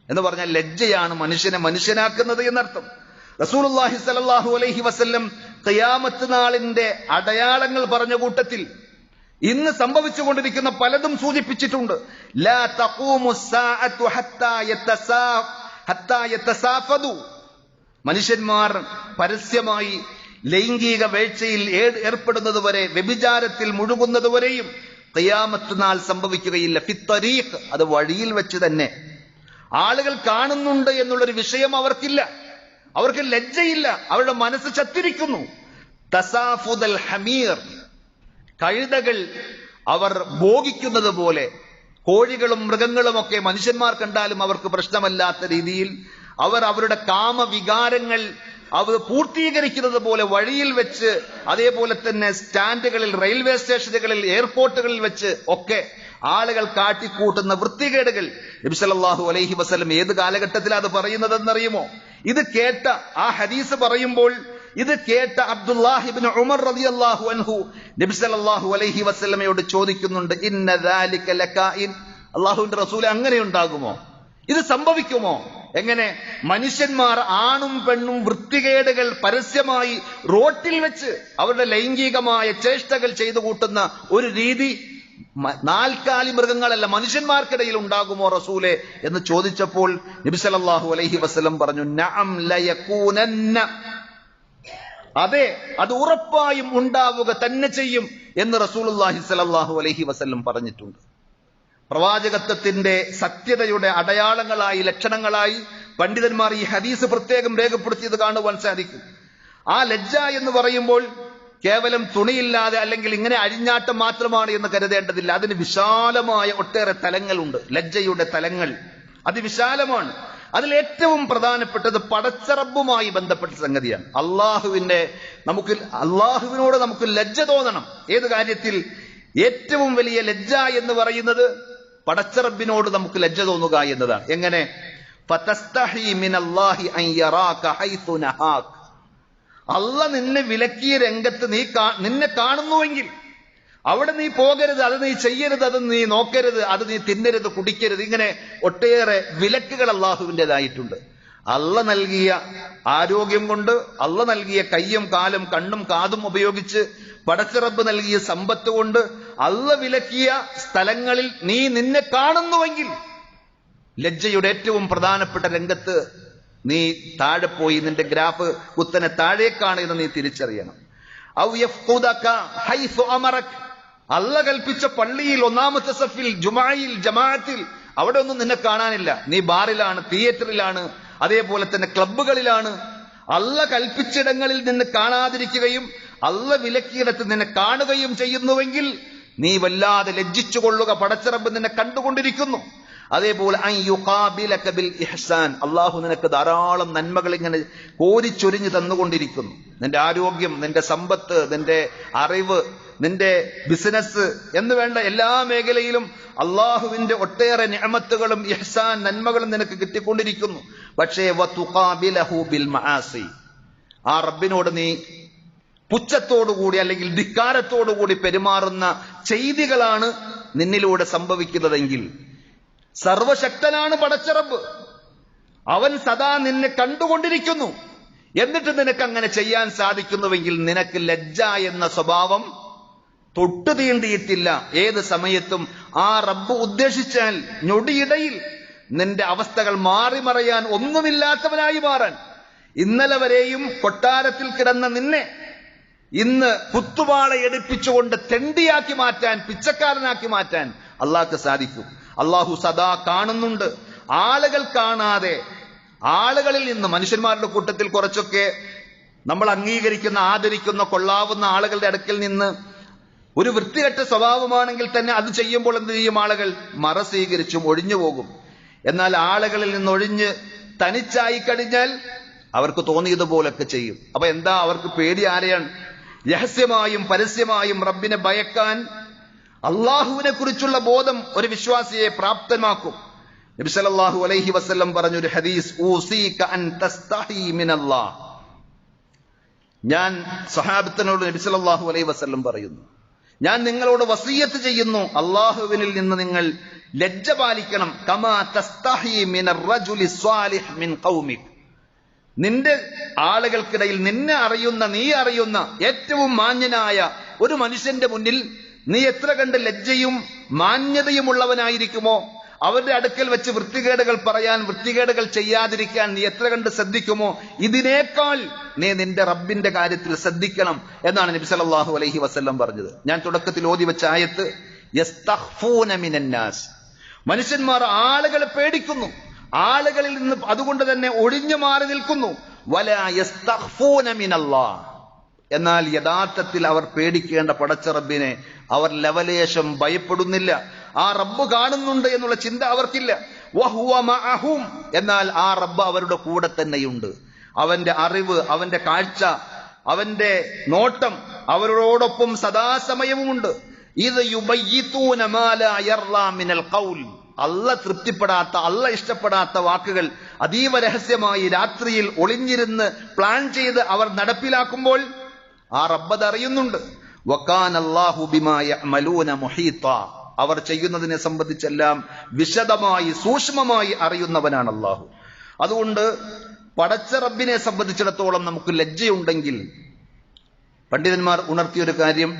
എന്ന് പറഞ്ഞാൽ ലജ്ജയാണ് മനുഷ്യനെ മനുഷ്യനാക്കുന്നത് എന്നർത്ഥം. റസൂലുള്ളാഹി സ്വല്ലല്ലാഹു അലൈഹി വസല്ലം ഖിയാമത്ത് നാളിന്റെ അടയാളങ്ങൾ പറഞ്ഞ കൂട്ടത്തിൽ ഇന്ന് സംഭവിച്ചുകൊണ്ടിരിക്കുന്ന പലതും സൂചിപ്പിച്ചിട്ടുണ്ട്. ലാ തഖൂമു സ്സാഅതു ഹത്താ യതസാഫദു, മനുഷ്യന്മാർ പരസ്യമായി ലൈംഗിക വേഴ്ചയിൽ ഏർപ്പെടുന്നതുവരെ, വ്യഭിചാരത്തിൽ മുഴുകുന്നതുവരെയും ഖിയാമത്ത് നാൾ സംഭവിക്കുകയില്ല. ഫിത്തരീഖ്, അത് വഴിയിൽ വെച്ച് തന്നെ. ആളുകൾ കാണുന്നുണ്ട് എന്നുള്ളൊരു വിഷയം അവർക്കില്ല, അവർക്ക് ലജ്ജയില്ല, അവരുടെ മനസ്സ് ചത്തിരിക്കുന്നു. തസാഫുദൽ ഹമീർ, കഴുതകൾ അവർ ഭോഗിക്കുന്നത് പോലെ, കോഴികളും മൃഗങ്ങളുമൊക്കെ മനുഷ്യന്മാർ കണ്ടാലും അവർക്ക് പ്രശ്നമല്ലാത്ത രീതിയിൽ അവർ അവരുടെ കാമവികാരങ്ങൾ അവർ പൂർത്തീകരിക്കുന്നത് പോലെ വഴിയിൽ വെച്ച്, അതേപോലെ തന്നെ സ്റ്റാൻഡുകളിൽ, റെയിൽവേ സ്റ്റേഷനുകളിൽ, എയർപോർട്ടുകളിൽ വെച്ച് ഒക്കെ ആളുകൾ കാട്ടിക്കൂട്ടുന്ന വൃത്തികേടുകൾ നബി സല്ലല്ലാഹു അലൈഹി വസല്ലം ഏത് കാലഘട്ടത്തിലാണ് അത് പറയുന്നതെന്നറിയുമോ? ഇത് കേട്ട ആ ഹദീസ് പറയുമ്പോൾ ഇത് കേട്ട അബ്ദുല്ലാഹി ഇബ്നു ഉമർ റളിയല്ലാഹു അൻഹു നബി സല്ലല്ലാഹു അലൈഹി വസല്ലമയോട് ചോദിക്കുന്നുണ്ട്, ഇന്ന ദാലിക ലകായിൻ, അല്ലാഹുവിന്റെ റസൂലെ അങ്ങനെ ഉണ്ടാകുമോ? ഇത് സംഭവിക്കുമോ? എങ്ങനെ? മനുഷ്യന്മാർ ആണും പെണ്ണും വൃത്തികേടുകൾ പരസ്യമായി റോട്ടിൽ വെച്ച് അവരുടെ ലൈംഗികമായ ചേഷ്ടകൾ ചെയ്തു കൂട്ടുന്ന ഒരു രീതി നാൽക്കാലി മൃഗങ്ങളല്ല മനുഷ്യന്മാർക്കിടയിൽ ഉണ്ടാകുമോ റസൂലെ എന്ന് ചോദിച്ചപ്പോൾ നബി സല്ലല്ലാഹു അലൈഹി വസല്ലം പറഞ്ഞു, നഅം ലയകൂനന്ന, അതെ, അത് ഉറപ്പായും ഉണ്ടാവുക തന്നെ ചെയ്യും എന്ന് റസൂലുള്ളാഹി സ്വല്ലല്ലാഹു അലൈഹി വസല്ലം പറഞ്ഞിട്ടുണ്ട്. പ്രവാചകത്വത്തിന്റെ സത്യതയുടെ അടയാളങ്ങളായി, ലക്ഷണങ്ങളായി പണ്ഡിതന്മാർ ഈ ഹദീസ് പ്രത്യേകം രേഖപ്പെടുത്തിയത് കാണുവാൻ സാധിക്കും. ആ ലജ്ജ എന്ന് പറയുമ്പോൾ കേവലം തുണിയില്ലാതെ അല്ലെങ്കിൽ ഇങ്ങനെ അഴിഞ്ഞാട്ടം മാത്രമാണ് എന്ന് കരുതേണ്ടതില്ല. അതിന് വിശാലമായ ഒട്ടേറെ തലങ്ങളുണ്ട്. ലജ്ജയുടെ തലങ്ങൾ അതിവിശാലമാണ്. അതിലേറ്റവും പ്രധാനപ്പെട്ടത് പടച്ചറബുമായി ബന്ധപ്പെട്ട സംഗതിയാണ്. അള്ളാഹുവിനോട് നമുക്ക് ലജ്ജ തോന്നണം. ഏത് കാര്യത്തിൽ? ഏറ്റവും വലിയ ലജ്ജ എന്ന് പറയുന്നത് പടച്ചറബിനോട് നമുക്ക് ലജ്ജ തോന്നുക എന്നതാണ്. എങ്ങനെ? ഫതസ്തഹി മിനല്ലാഹി അൻ യറാക ഹൈതു നഹാക, അള്ളാഹ് നിന്നെ വിലക്കിയ രംഗത്ത് നിന്നെ കാണുന്നുവെങ്കിൽ അവിടെ നീ പോകരുത്, അത് നീ ചെയ്യരുത്, അത് നീ നോക്കരുത്, അത് നീ തിന്നരുത്, കുടിക്കരുത്. ഇങ്ങനെ ഒട്ടേറെ വിലക്കുകൾ അള്ളാഹുവിൻ്റെതായിട്ടുണ്ട്. അള്ളാഹ് നൽകിയ ആരോഗ്യം കൊണ്ട്, അള്ളാഹ് നൽകിയ കയ്യും കാലും കണ്ണും കാതും ഉപയോഗിച്ച്, പടച്ചിറപ്പ് നൽകിയ സമ്പത്ത് കൊണ്ട് അള്ളാഹ് വിലക്കിയ സ്ഥലങ്ങളിൽ നീ നിന്നെ കാണുന്നുവെങ്കിൽ ലജ്ജയുടെ ഏറ്റവും പ്രധാനപ്പെട്ട രംഗത്ത് നീ താഴെ പോയി നിന്റെ ഗ്രാഫ് കുത്തനെ താഴേക്കാണ് എന്ന് നീ തിരിച്ചറിയണം. ഔ യഫ്ഖുദക ഹൈസു അമറക്, അള്ളാഹ് കൽപ്പിച്ച പള്ളിയിൽ, ഒന്നാമത്തെ സഫിൽ, ജുമായിൽ, ജമാഅത്തിൽ അവിടെ ഒന്നും നിന്നെ കാണാനില്ല. നീ ബാറിലാണ്, തിയേറ്ററിലാണ്, അതേപോലെ തന്നെ ക്ലബ്ബുകളിലാണ്. അള്ളാഹ് കൽപ്പിച്ചിടങ്ങളിൽ നിന്ന് കാണാതിരിക്കുകയും അള്ളാഹ് വിലക്കിയിടത്ത് നിന്നെ കാണുകയും ചെയ്യുന്നുവെങ്കിൽ നീ വല്ലാതെ ലജ്ജിച്ചു കൊള്ളുക. പടച്ചിറബ് നിന്നെ കണ്ടുകൊണ്ടിരിക്കുന്നു. അതേപോലെ അള്ളാഹു നിനക്ക് ധാരാളം നന്മകൾ ഇങ്ങനെ കോരിച്ചൊരിഞ്ഞ് തന്നുകൊണ്ടിരിക്കുന്നു. നിന്റെ ആരോഗ്യം, നിന്റെ സമ്പത്ത്, നിന്റെ അറിവ്, നിന്റെ ബിസിനസ് എന്ന് വേണ്ട എല്ലാ മേഖലയിലും അള്ളാഹുവിന്റെ ഒട്ടേറെ നിഅമത്തുകളും ഇഹ്സാൻ നന്മകളും നിനക്ക് കിട്ടിക്കൊണ്ടിരിക്കുന്നു. പക്ഷേ വതുഖാബിലഹു ബിൽ മആസി, ആ റബ്ബിനോട് നീ പുച്ഛത്തോടുകൂടി അല്ലെങ്കിൽ ധിക്കാരത്തോടുകൂടി പെരുമാറുന്ന ചെയ്തികളാണ് നിന്നിലൂടെ സംഭവിക്കുന്നതെങ്കിൽ, സർവശക്തനാണ് പടച്ചറബ്, അവൻ സദാ നിന്നെ കണ്ടുകൊണ്ടിരിക്കുന്നു, എന്നിട്ട് നിനക്ക് അങ്ങനെ ചെയ്യാൻ സാധിക്കുന്നുവെങ്കിൽ നിനക്ക് ലജ്ജ എന്ന സ്വഭാവം തൊട്ടു തീണ്ടിയിട്ടില്ല. ഏത് സമയത്തും ആ റബ്ബ് ഉദ്ദേശിച്ചാൽ ഞൊടിയിടയിൽ നിന്റെ അവസ്ഥകൾ മാറിമറയാൻ, ഒന്നുമില്ലാത്തവനായി മാറാൻ, ഇന്നലെ വരെയും കൊട്ടാരത്തിൽ കിടന്ന നിന്നെ ഇന്ന് കുത്തുവാള എടുപ്പിച്ചുകൊണ്ട് തെണ്ടിയാക്കി മാറ്റാൻ, പിച്ചക്കാരനാക്കി മാറ്റാൻ അള്ളാഹ്ക്ക് സാധിക്കും. അള്ളാഹു സദാ കാണുന്നുണ്ട്. ആളുകൾ കാണാതെ, ആളുകളിൽ നിന്ന്, മനുഷ്യന്മാരുടെ കൂട്ടത്തിൽ കുറച്ചൊക്കെ നമ്മൾ അംഗീകരിക്കുന്ന, ആദരിക്കുന്ന, കൊള്ളാവുന്ന ആളുകളുടെ അടുക്കൽ നിന്ന് ഒരു വൃത്തികെട്ട സ്വഭാവമാണെങ്കിൽ തന്നെ അത് ചെയ്യുമ്പോൾ എന്ത് ചെയ്യും? ആളുകൾ മറ സ്വീകരിച്ചും ഒഴിഞ്ഞു പോകും. എന്നാൽ ആളുകളിൽ നിന്ന് ഒഴിഞ്ഞ് തനിച്ചായി കഴിഞ്ഞാൽ അവർക്ക് തോന്നിയതുപോലൊക്കെ ചെയ്യും. അപ്പൊ എന്താ അവർക്ക് പേടി? ആരെയാണ്? രഹസ്യമായും പരസ്യമായും റബ്ബിനെ ഭയക്കാൻ, അള്ളാഹുവിനെ കുറിച്ചുള്ള ബോധം ഒരു വിശ്വാസിയെ പ്രാപ്തമാക്കും. നബി സല്ലല്ലാഹു അലൈഹി വസല്ലം പറഞ്ഞൊരു ഹദീസ്, ഊസീക അൻ തസ്തഹി മിനല്ലാഹ്. ഞാൻ സഹാബത്തിനോട് നബി സല്ലല്ലാഹു അലൈഹി വസല്ലം പറയുന്നു, ഞാൻ നിങ്ങളോട് വസിയ്യത്ത് ചെയ്യുന്നു, അള്ളാഹുവിനിൽ നിന്ന് നിങ്ങൾ ലജ്ജ പാലിക്കണം. കമാ തസ്തഹി മിനർ റജുലി സ്വാലിഹ് മിൻ ഖൗമിക്. നിന്റെ ആളുകൾക്കിടയിൽ നിന്നെ അറിയുന്ന, നീ അറിയുന്ന ഏറ്റവും മാന്യനായ ഒരു മനുഷ്യന്റെ മുന്നിൽ നീ എത്ര കണ്ട് ലജ്ജയും മാന്യതയും ഉള്ളവനായിരിക്കുമോ, അവരുടെ അടുക്കൽ വെച്ച് വൃത്തികേടുകൾ പറയാൻ, വൃത്തികേടുകൾ ചെയ്യാതിരിക്കാൻ നീ എത്ര കണ്ട് ശ്രദ്ധിക്കുമോ, ഇതിനേക്കാൾ നീ നിന്റെ റബ്ബിന്റെ കാര്യത്തിൽ ശ്രദ്ധിക്കണം എന്നാണ് നബി സല്ലല്ലാഹു അലൈഹി വസല്ലം പറഞ്ഞത്. ഞാൻ തുടക്കത്തിൽ ഓതി വെച്ച ആയത്ത്, യസ്തഖ്ഫൂന മിനന്നാസ്, മനുഷ്യന്മാർ ആളുകളെ പേടിക്കുന്നു, ആളുകളിൽ നിന്ന് അതുകൊണ്ട് തന്നെ ഒഴിഞ്ഞു മാറി നിൽക്കുന്നു. വലാ യസ്തഖ്ഫൂന മിനല്ലാഹ്, എന്നാൽ യഥാർത്ഥത്തിൽ അവർ പേടിക്കേണ്ട പടച്ച റബ്ബിനെ അവർ ലവലേശം ഭയപ്പെടുന്നില്ല. ആ റബ്ബ് കാണുന്നുണ്ട് എന്നുള്ള ചിന്ത അവർക്കില്ല. വഹുവ മഅഹും, എന്നാൽ ആ റബ്ബ് അവരുടെ കൂടെ തന്നെയുണ്ട്. അവന്റെ അറിവ്, അവന്റെ കാഴ്ച, അവന്റെ നോട്ടം അവരോടൊപ്പം സദാസമയവുമുണ്ട്. ഇത് യുബയ്യിതൂന മാ ലാ യർലാ മിനൽ ഖൗൽ, അല്ല തൃപ്തിപ്പെടാത്ത, അല്ല ഇഷ്ടപ്പെടാത്ത വാക്കുകൾ അതീവ രഹസ്യമായി രാത്രിയിൽ ഒളിഞ്ഞിരുന്ന് പ്ലാൻ ചെയ്ത് അവർ നടപ്പിലാക്കുമ്പോൾ ആ റബ്ബ് അറിയുന്നുണ്ട്. വകാന അല്ലാഹു ബിമാ യഅമലൂന മുഹീത, അവർ ചെയ്യുന്നതിനെ സംബന്ധിച്ചെല്ലാം വിശദമായി സൂക്ഷ്മമായി അറിയുന്നവനാണ് അല്ലാഹു. അതുകൊണ്ട് പടച്ച റബ്ബിനെ സംബന്ധിച്ചിടത്തോളം നമുക്ക് ലജ്ജയുണ്ടെങ്കിൽ, പണ്ഡിതന്മാർ ഉണർത്തിയൊരു കാര്യം,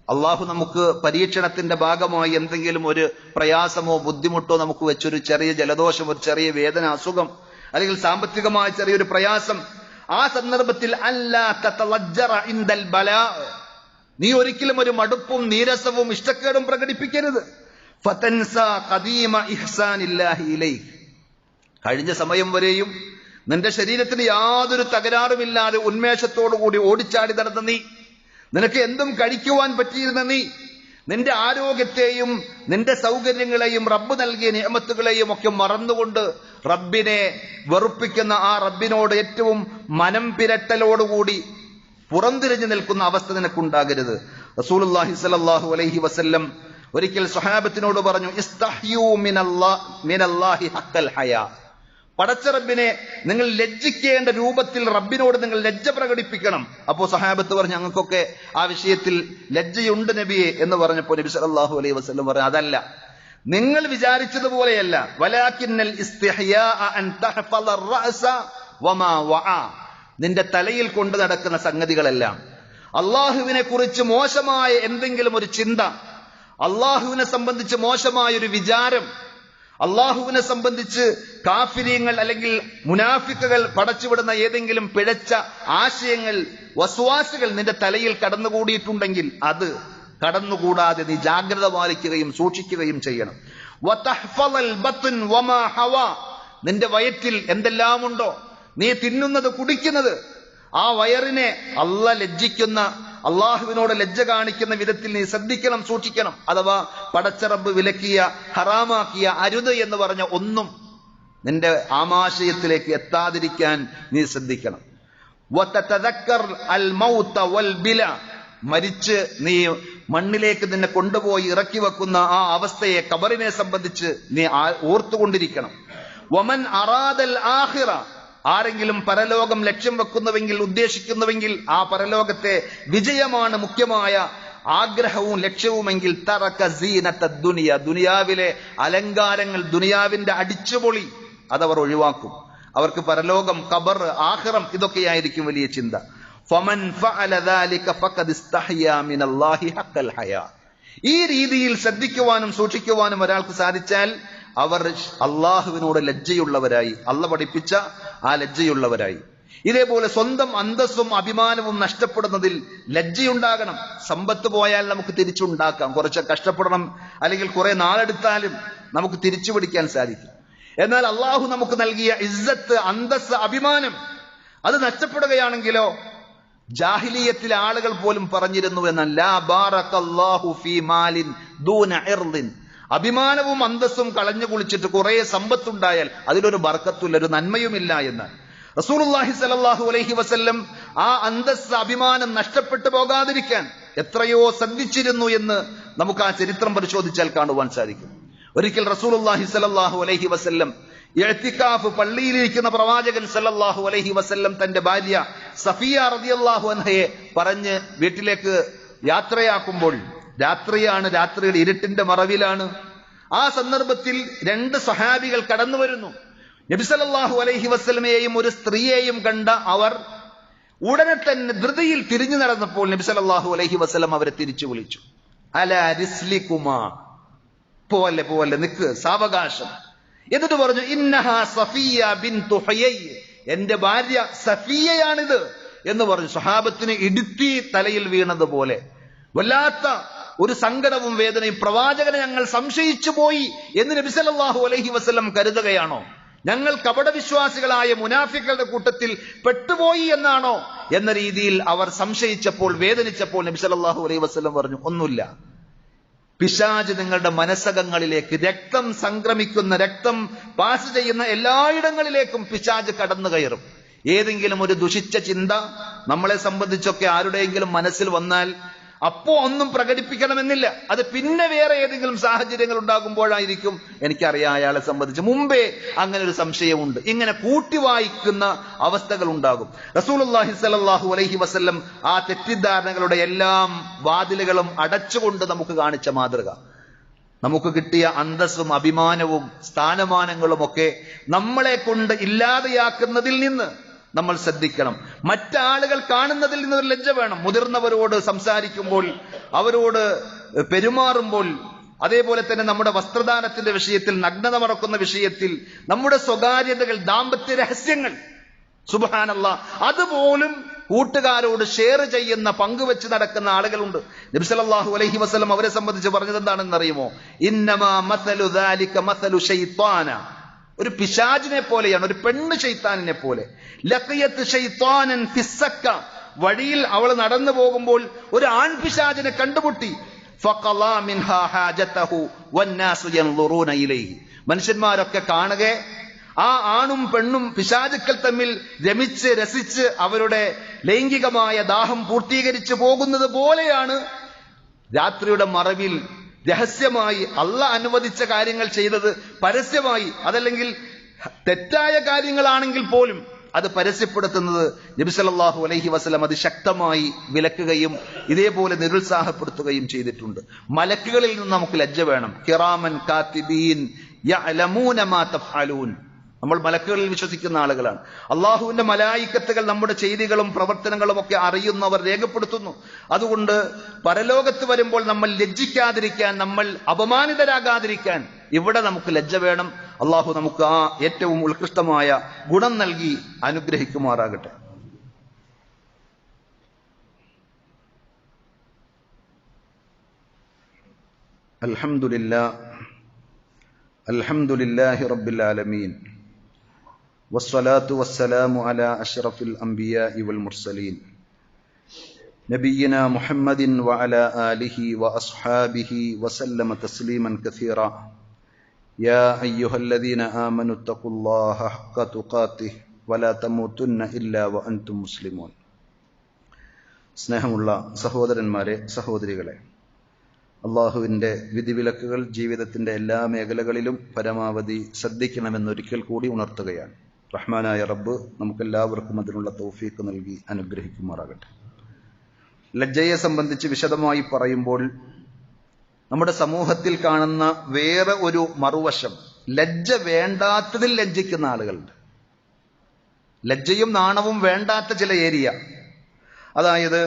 അള്ളാഹു നമുക്ക് പരീക്ഷണത്തിന്റെ ഭാഗമായി എന്തെങ്കിലും ഒരു പ്രയാസമോ ബുദ്ധിമുട്ടോ നമുക്ക് വെച്ചൊരു ചെറിയ ജലദോഷം, ഒരു ചെറിയ വേദന, അസുഖം, അല്ലെങ്കിൽ സാമ്പത്തികമായ ചെറിയൊരു പ്രയാസം, ആ സന്ദർഭത്തിൽ അല്ലാ തതലജ്ജറ ഇൻദൽ ബലാ, നീ ഒരിക്കലും ഒരു മടുപ്പും നീരസവും ഇഷ്ടക്കേടും പ്രകടിപ്പിക്കരുത്. ഫതൻസ ഖദീമ ഇഹ്സാനില്ലാഹി ഇലൈക്, കഴിഞ്ഞ സമയം വരെയും നിന്റെ ശരീരത്തിന് യാതൊരു തകരാറുമില്ലാതെ ഉന്മേഷത്തോടുകൂടി ഓടിച്ചാടി നടന്ന നീ, നിനക്ക് എന്തും കഴിക്കുവാൻ പറ്റിയിരുന്ന നീ, നിന്റെ ആരോഗ്യത്തെയും നിന്റെ സൗകര്യങ്ങളെയും റബ്ബ് നൽകിയ നിഅമത്തുകളെയും ഒക്കെ മറന്നുകൊണ്ട് റബ്ബിനെ വെറുപ്പിക്കുന്ന ആ റബ്ബിനോട് ഏറ്റവും മനം പിരട്ടലോടുകൂടി പുറംതിരിഞ്ഞു നിൽക്കുന്ന അവസ്ഥ നിനക്കുണ്ടാകരുത്. റസൂലുള്ളാഹി സ്വല്ലല്ലാഹു അലൈഹി വസല്ലം ഒരിക്കൽ സ്വഹാബത്തിനോട് പറഞ്ഞു, ഇസ്തഹ്യൂ മിനല്ലാഹി ഹഖൽ ഹയാ, പടച്ച റബ്ബിനെ നിങ്ങൾ ലജ്ജിക്കേണ്ട രൂപത്തിൽ റബ്ബിനോട് നിങ്ങൾ ലജ്ജ പ്രകടിപ്പിക്കണം. അപ്പോ സഹാബത്ത് പറഞ്ഞു, ഞങ്ങൾക്കൊക്കെ ആ വിഷയത്തിൽ ലജ്ജയുണ്ട് നബിയെ എന്ന് പറഞ്ഞപ്പോൾ നബി സല്ലല്ലാഹു അലൈഹി വസല്ലം പറഞ്ഞു, അതല്ല, നിങ്ങൾ വിചാരിച്ചതുപോലെയല്ല. വലാകിന്നൽ ഇസ്തിഹ്യാഅ അൻ തഹ്ഫള റഅസ വമാ വആ, നിന്റെ തലയിൽ കൊണ്ട് നടക്കുന്ന സംഗതികളെല്ലാം, അള്ളാഹുവിനെ കുറിച്ച് മോശമായ എന്തെങ്കിലും ഒരു ചിന്ത, അള്ളാഹുവിനെ സംബന്ധിച്ച് മോശമായ ഒരു വിചാരം, അള്ളാഹുവിനെ സംബന്ധിച്ച് കാഫിര്യങ്ങൾ അല്ലെങ്കിൽ മുനാഫിക്കുകൾ പടച്ചുവിടുന്ന ഏതെങ്കിലും പിഴച്ച ആശയങ്ങൾ, വസ്വാസുകൾ നിന്റെ തലയിൽ കടന്നുകൂടിയിട്ടുണ്ടെങ്കിൽ അത് കടന്നുകൂടാതെ നീ ജാഗ്രത പാലിക്കുകയും സൂക്ഷിക്കുകയും ചെയ്യണം. വതഹ്ഫളൽ ബത്ൻ വമാ ഹവാ, നിന്റെ വയറ്റിൽ എന്തെല്ലാമുണ്ടോ, നീ തിന്നുന്നത് കുടിക്കുന്നത്, ആ വയറിനെ ലജ്ജിക്കുന്ന, അള്ളാഹുവിനോട് ലജ്ജ കാണിക്കുന്ന വിധത്തിൽ നീ ശ്രദ്ധിക്കണം, സൂക്ഷിക്കണം. അഥവാ പടച്ച റബ്ബ് വിലക്കിയ, ഹറാമാക്കിയ, അരുത് എന്ന് പറഞ്ഞ ഒന്നും നിന്റെ ആമാശയത്തിലേക്ക് എത്താതിരിക്കാൻ നീ ശ്രദ്ധിക്കണം. വതതദക്കർ അൽ മൗത വൽ ബില, മരിച്ച് നീ മണ്ണിലേക്ക് നിന്നെ കൊണ്ടുപോയി ഇറക്കി വെക്കുന്ന ആ അവസ്ഥയെ, ഖബറിനെ സംബന്ധിച്ച് നീ ഓർത്തുകൊണ്ടിരിക്കണം. വമൻ അറാദൽ ആഖിറ, ആരെങ്കിലും പരലോകം ലക്ഷ്യം വെക്കുന്നുവെങ്കിൽ, ഉദ്ദേശിക്കുന്നുവെങ്കിൽ, ആ പരലോകത്തെ വിജയമാണ് മുഖ്യമായ ആഗ്രഹവും ലക്ഷ്യവുമെങ്കിൽ, തറക സീനത്തദ് ദുനിയ, ദുനിയാവിലെ അലങ്കാരങ്ങൾ, ദുനിയാവിന്റെ അടിച്ചുപൊളി അതവർ ഒഴിവാക്കും. അവർക്ക് പരലോകം, ഖബർ, ആഖിറം ഇതൊക്കെയായിരിക്കും വലിയ ചിന്ത. ഫമൻ ഫഅല ദാലിക ഫഖദ് ഇസ്തഹ്യാ മിനല്ലാഹി ഹഖൽ ഹയാ, ഈ രീതിയിൽ ശ്രദ്ധിക്കുവാനും സൂക്ഷിക്കുവാനും ഒരാൾക്ക് സാധിച്ചാൽ അവർ അള്ളാഹുവിനോട് ലജ്ജയുള്ളവരായി, അള്ള പഠിപ്പിച്ച ആ ലജ്ജയുള്ളവരായി. ഇതേപോലെ സ്വന്തം അന്തസ്സും അഭിമാനവും നഷ്ടപ്പെടുന്നതിൽ ലജ്ജയുണ്ടാകണം. സമ്പത്ത് പോയാൽ നമുക്ക് തിരിച്ചുണ്ടാക്കാം, കുറച്ച് കഷ്ടപ്പെടണം, അല്ലെങ്കിൽ കുറെ നാളെടുത്താലും നമുക്ക് തിരിച്ചു പിടിക്കാൻ സാധിക്കും. എന്നാൽ അള്ളാഹു നമുക്ക് നൽകിയ ഇസ്സത്ത്, അന്തസ്സ്, അഭിമാനം അത് നഷ്ടപ്പെടുകയാണെങ്കിലോ, ജാഹിലിയത്തിലെ ആളുകൾ പോലും പറഞ്ഞിരുന്നു എന്നാൽ ലാ ബാറകല്ലാഹു ഫീ മാലിൻ ദൂന ഇർദിൻ, അഭിമാനവും അന്തസ്സും കളഞ്ഞു കുളിച്ചിട്ട് കുറെ സമ്പത്തുണ്ടായാൽ അതിലൊരു ബർക്കത്തുമില്ല, ഒരു നന്മയുമില്ല എന്ന് റസൂലുള്ളാഹി സ്വല്ലല്ലാഹു അലൈഹി വസല്ലം ആ അന്തസ്സ്, അഭിമാനം നഷ്ടപ്പെട്ടു പോകാതിരിക്കാൻ എത്രയോ ശ്രദ്ധിച്ചിരുന്നു എന്ന് നമുക്ക് ആ ചരിത്രം പരിശോധിച്ചാൽ കാണുവാൻ സാധിക്കും. ഒരിക്കൽ റസൂലുള്ളാഹി സ്വല്ലല്ലാഹു അലൈഹി വസല്ലം ഇഅ്തികാഫ്, പള്ളിയിലിരിക്കുന്ന പ്രവാചകൻ സല്ലല്ലാഹു അലൈഹി വസല്ലം തന്റെ ഭാര്യ സഫിയ റളിയല്ലാഹു അൻഹയെ പറഞ്ഞ് വീട്ടിലേക്ക് യാത്രയാക്കുമ്പോൾ, രാത്രിയാണ്, രാത്രിയുടെ ഇരുട്ടിന്റെ മറവിലാണ്. ആ സന്ദർഭത്തിൽ രണ്ട് സഹാബികൾ കടന്നു വരുന്നു. നബി സല്ലല്ലാഹു അലൈഹി വസല്ലമയെയും ഒരു സ്ത്രീയെയും കണ്ട അവർ ഉടനെ തന്നെ ധൃതിയിൽ തിരിഞ്ഞു നടന്നപ്പോൾ നബി സല്ലല്ലാഹു അലൈഹി വസല്ലം അവരെ തിരിച്ചു വിളിച്ചു. അലാ റിസ്ലികുമാ, പോലെ പോലെ നിക്ക്, സാവകാശം. എന്നിട്ട് പറഞ്ഞു, ഇന്നഹാ സഫിയ ബിൻതു ഹുയൈ, എന്റെ ഭാര്യ സഫിയയാണിത് എന്ന് പറഞ്ഞു. സ്വഹാബത്തിന് ഇടുത്തി തലയിൽ വീണതുപോലെ വല്ലാത്ത ഒരു സങ്കടവും വേദനയും. പ്രവാചകനെ ഞങ്ങൾ സംശയിച്ചു പോയി എന്ന് നബി സല്ലല്ലാഹു അലൈഹി വസല്ലം കരുതുകയാണോ? ഞങ്ങൾ കപടവിശ്വാസികളായ മുനാഫിക്കളുടെ കൂട്ടത്തിൽ പെട്ടുപോയി എന്നാണോ എന്ന രീതിയിൽ അവർ സംശയിച്ചപ്പോൾ, വേദനിച്ചപ്പോൾ നബി സല്ലല്ലാഹു അലൈഹി വസല്ലം പറഞ്ഞു, ഒന്നുമില്ല. പിശാച് നിങ്ങളുടെ മനസ്സകങ്ങളിലേക്ക്, രക്തം സംക്രമിക്കുന്ന, രക്തം പാസ് ചെയ്യുന്ന എല്ലായിടങ്ങളിലേക്കും പിശാച് കടന്നു കയറും. ഏതെങ്കിലും ഒരു ദുഷിച്ച ചിന്ത നമ്മളെ സംബന്ധിച്ചൊക്കെ ആരുടെയെങ്കിലും മനസ്സിൽ വന്നാൽ അപ്പോ ഒന്നും പ്രകടിപ്പിക്കണമെന്നില്ല. അത് പിന്നെ വേറെ ഏതെങ്കിലും സാഹചര്യങ്ങൾ ഉണ്ടാകുമ്പോഴായിരിക്കും എനിക്കറിയാം അയാളെ സംബന്ധിച്ച് മുമ്പേ അങ്ങനെ ഒരു സംശയമുണ്ട്. ഇങ്ങനെ കൂട്ടി വായിക്കുന്ന അവസ്ഥകൾ ഉണ്ടാകും. റസൂലുള്ളാഹി സ്വല്ലല്ലാഹു അലൈഹി വസല്ലം ആ തെറ്റിദ്ധാരണകളുടെ എല്ലാം വാതിലുകളും അടച്ചുകൊണ്ട് നമുക്ക് കാണിച്ച മാതൃക, നമുക്ക് കിട്ടിയ അന്തസ്സും അഭിമാനവും സ്ഥാനമാനങ്ങളും ഒക്കെ നമ്മളെ കൊണ്ട് ഇല്ലാതെയാക്കുന്നതിൽ നിന്ന് നമ്മൾ ശ്രദ്ധിക്കണം. മറ്റാളുകൾ കാണുന്നതിൽ നിന്നൊരു ലജ്ജ വേണം. മുതിർന്നവരോട് സംസാരിക്കുമ്പോൾ, അവരോട് പെരുമാറുമ്പോൾ, അതേപോലെ തന്നെ നമ്മുടെ വസ്ത്രദാനത്തിന്റെ വിഷയത്തിൽ, നഗ്നത മറക്കുന്ന വിഷയത്തിൽ, നമ്മുടെ സ്വകാര്യതകൾ, ദാമ്പത്യ രഹസ്യങ്ങൾ, സുബ്ഹാനല്ലാഹ്, അതുപോലും കൂട്ടുകാരോട് ഷെയർ ചെയ്യുന്ന, പങ്കുവെച്ച് നടക്കുന്ന ആളുകളുണ്ട്. നബി സല്ലല്ലാഹു അലൈഹി വസല്ലം അവരെ സംബന്ധിച്ച് പറഞ്ഞത് എന്താണെന്ന് അറിയുമോ? ഇന്നമാ മസലു ദാലിക മസലു ശൈത്താന, ഒരു പിശാചിനെ പോലെയാണ്, ഒരു പെണ്ണ് ശൈത്താനിനെ പോലെ. ലഖിയത്ത് ശൈത്താനൻ ഫിസ്സക്ക, വഴിയിൽ അവൾ നടന്നു പോകുമ്പോൾ ഒരു ആൺ പിശാചിനെ കണ്ടുമുട്ടി. ഫഖലാ മിൻഹാ ഹാജതഹു വന്നാസു യൻളുറൂന ഇലൈഹി, മനുഷ്യന്മാരൊക്കെ കാണുകെ ആ ആണും പെണ്ണും പിശാചുക്കൾ തമ്മിൽ രമിച്ച് രസിച്ച് അവരുടെ ലൈംഗികമായ ദാഹം പൂർത്തീകരിച്ചു പോകുന്നത് പോലെയാണ് രാത്രിയുടെ മറവിൽ രഹസ്യമായി അള്ളാഹ് അനുവദിച്ച കാര്യങ്ങൾ ചെയ്തത് പരസ്യമായി, അതല്ലെങ്കിൽ തെറ്റായ കാര്യങ്ങളാണെങ്കിൽ പോലും അത് പരസ്യപ്പെടുത്തുന്നത് നബി സല്ലല്ലാഹു അലൈഹി വസല്ലം അത് ശക്തമായി വിലക്കുകയും ഇതേപോലെ നിരുത്സാഹപ്പെടുത്തുകയും ചെയ്തിട്ടുണ്ട്. മലക്കുകളിൽ നിന്ന് നമുക്ക് ലജ്ജ വേണം. കിറാമൻ കാത്തിബീൻ യഅലമൂന മാ തഫ്അലൂൻ, നമ്മൾ മലക്കുകളിൽ വിശ്വസിക്കുന്ന ആളുകളാണ്. അള്ളാഹുവിന്റെ മലായിക്കത്തുകൾ നമ്മുടെ ചെയ്തികളും പ്രവർത്തനങ്ങളും ഒക്കെ അറിയുന്നവർ, രേഖപ്പെടുത്തുന്നു. അതുകൊണ്ട് പരലോകത്ത് വരുമ്പോൾ നമ്മൾ ലജ്ജിക്കാതിരിക്കാൻ, നമ്മൾ അപമാനിതരാകാതിരിക്കാൻ ഇവിടെ നമുക്ക് ലജ്ജ വേണം. അള്ളാഹു നമുക്ക് ആ ഏറ്റവും ഉത്കൃഷ്ടമായ ഗുണം നൽകി അനുഗ്രഹിക്കുമാറാകട്ടെ. അൽഹംദുലില്ലാഹി റബ്ബിൽ ആലമീൻ വസ്സലാത്തു വസ്സലാമു അലാ അഷ്റഫിൽ അംബിയാഇ വൽ മുർസലീൻ നബിയിനാ മുഹമ്മദിൻ വഅലാ ആലിഹി വഅസ്ഹാബിഹി വസല്ലമ തസ്ലീമൻ കസീറ. യാ അയ്യുഹല്ലദീന ആമനു തഖുല്ലാഹ ഹഖ്ക തുഖാതിഹി വലാ തമൂതുന്ന ഇല്ലാ വഅൻതും മുസ്ലിമൂൻ. സ്നേഹമുള്ള സഹോദരന്മാരെ, സഹോദരികളെ, അള്ളാഹുവിന്റെ വിധിവിലക്കുകൾ ജീവിതത്തിന്റെ എല്ലാ മേഖലകളിലും പരമാവധി ശ്രദ്ധിക്കണമെന്നൊരിക്കൽ കൂടി ഉണർത്തുകയാണ്. റഹ്മാനായ റബ്ബ് നമുക്കെല്ലാവർക്കും അതിനുള്ള തൗഫീഖ് നൽകി അനുഗ്രഹിക്കുമാറാകട്ടെ. ലജ്ജയെ സംബന്ധിച്ച് വിശദമായി പറയുമ്പോൾ നമ്മുടെ സമൂഹത്തിൽ കാണുന്ന വേറെ ഒരു മറുവശം, ലജ്ജ വേണ്ടാത്തതിൽ ലജ്ജിക്കുന്ന ആളുകളുണ്ട്. ലജ്ജയും നാണവും വേണ്ടാത്ത ചില ഏരിയ, അതായത്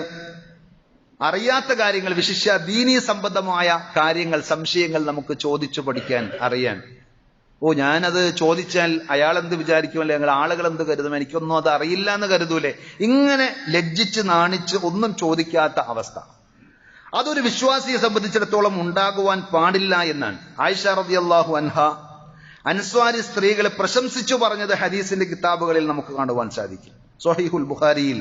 അറിയാത്ത കാര്യങ്ങൾ, വിശിഷ്യ ദീനീ സംബന്ധമായ കാര്യങ്ങൾ, സംശയങ്ങൾ നമുക്ക് ചോദിച്ചു പഠിക്കാൻ, അറിയാൻ. ഞാനത് ചോദിച്ചാൽ അയാൾ എന്ത് വിചാരിക്കുമല്ലേ, ഞങ്ങൾ ആളുകൾ എന്ത് കരുതും, എനിക്കൊന്നും അത് അറിയില്ല എന്ന് കരുതൂലേ, ഇങ്ങനെ ലജ്ജിച്ച് നാണിച്ച് ഒന്നും ചോദിക്കാത്ത അവസ്ഥ, അതൊരു വിശ്വാസിയെ സംബന്ധിച്ചിടത്തോളം ഉണ്ടാകുവാൻ പാടില്ല എന്നാണ് ആയിഷ റളിയല്ലാഹു അൻഹ അൻസ്വാരി സ്ത്രീകളെ പ്രശംസിച്ചു പറഞ്ഞത് ഹദീസിന്റെ കിതാബുകളിൽ നമുക്ക് കാണുവാൻ സാധിക്കും. സ്വഹീഹുൽ ബുഖാരിയിൽ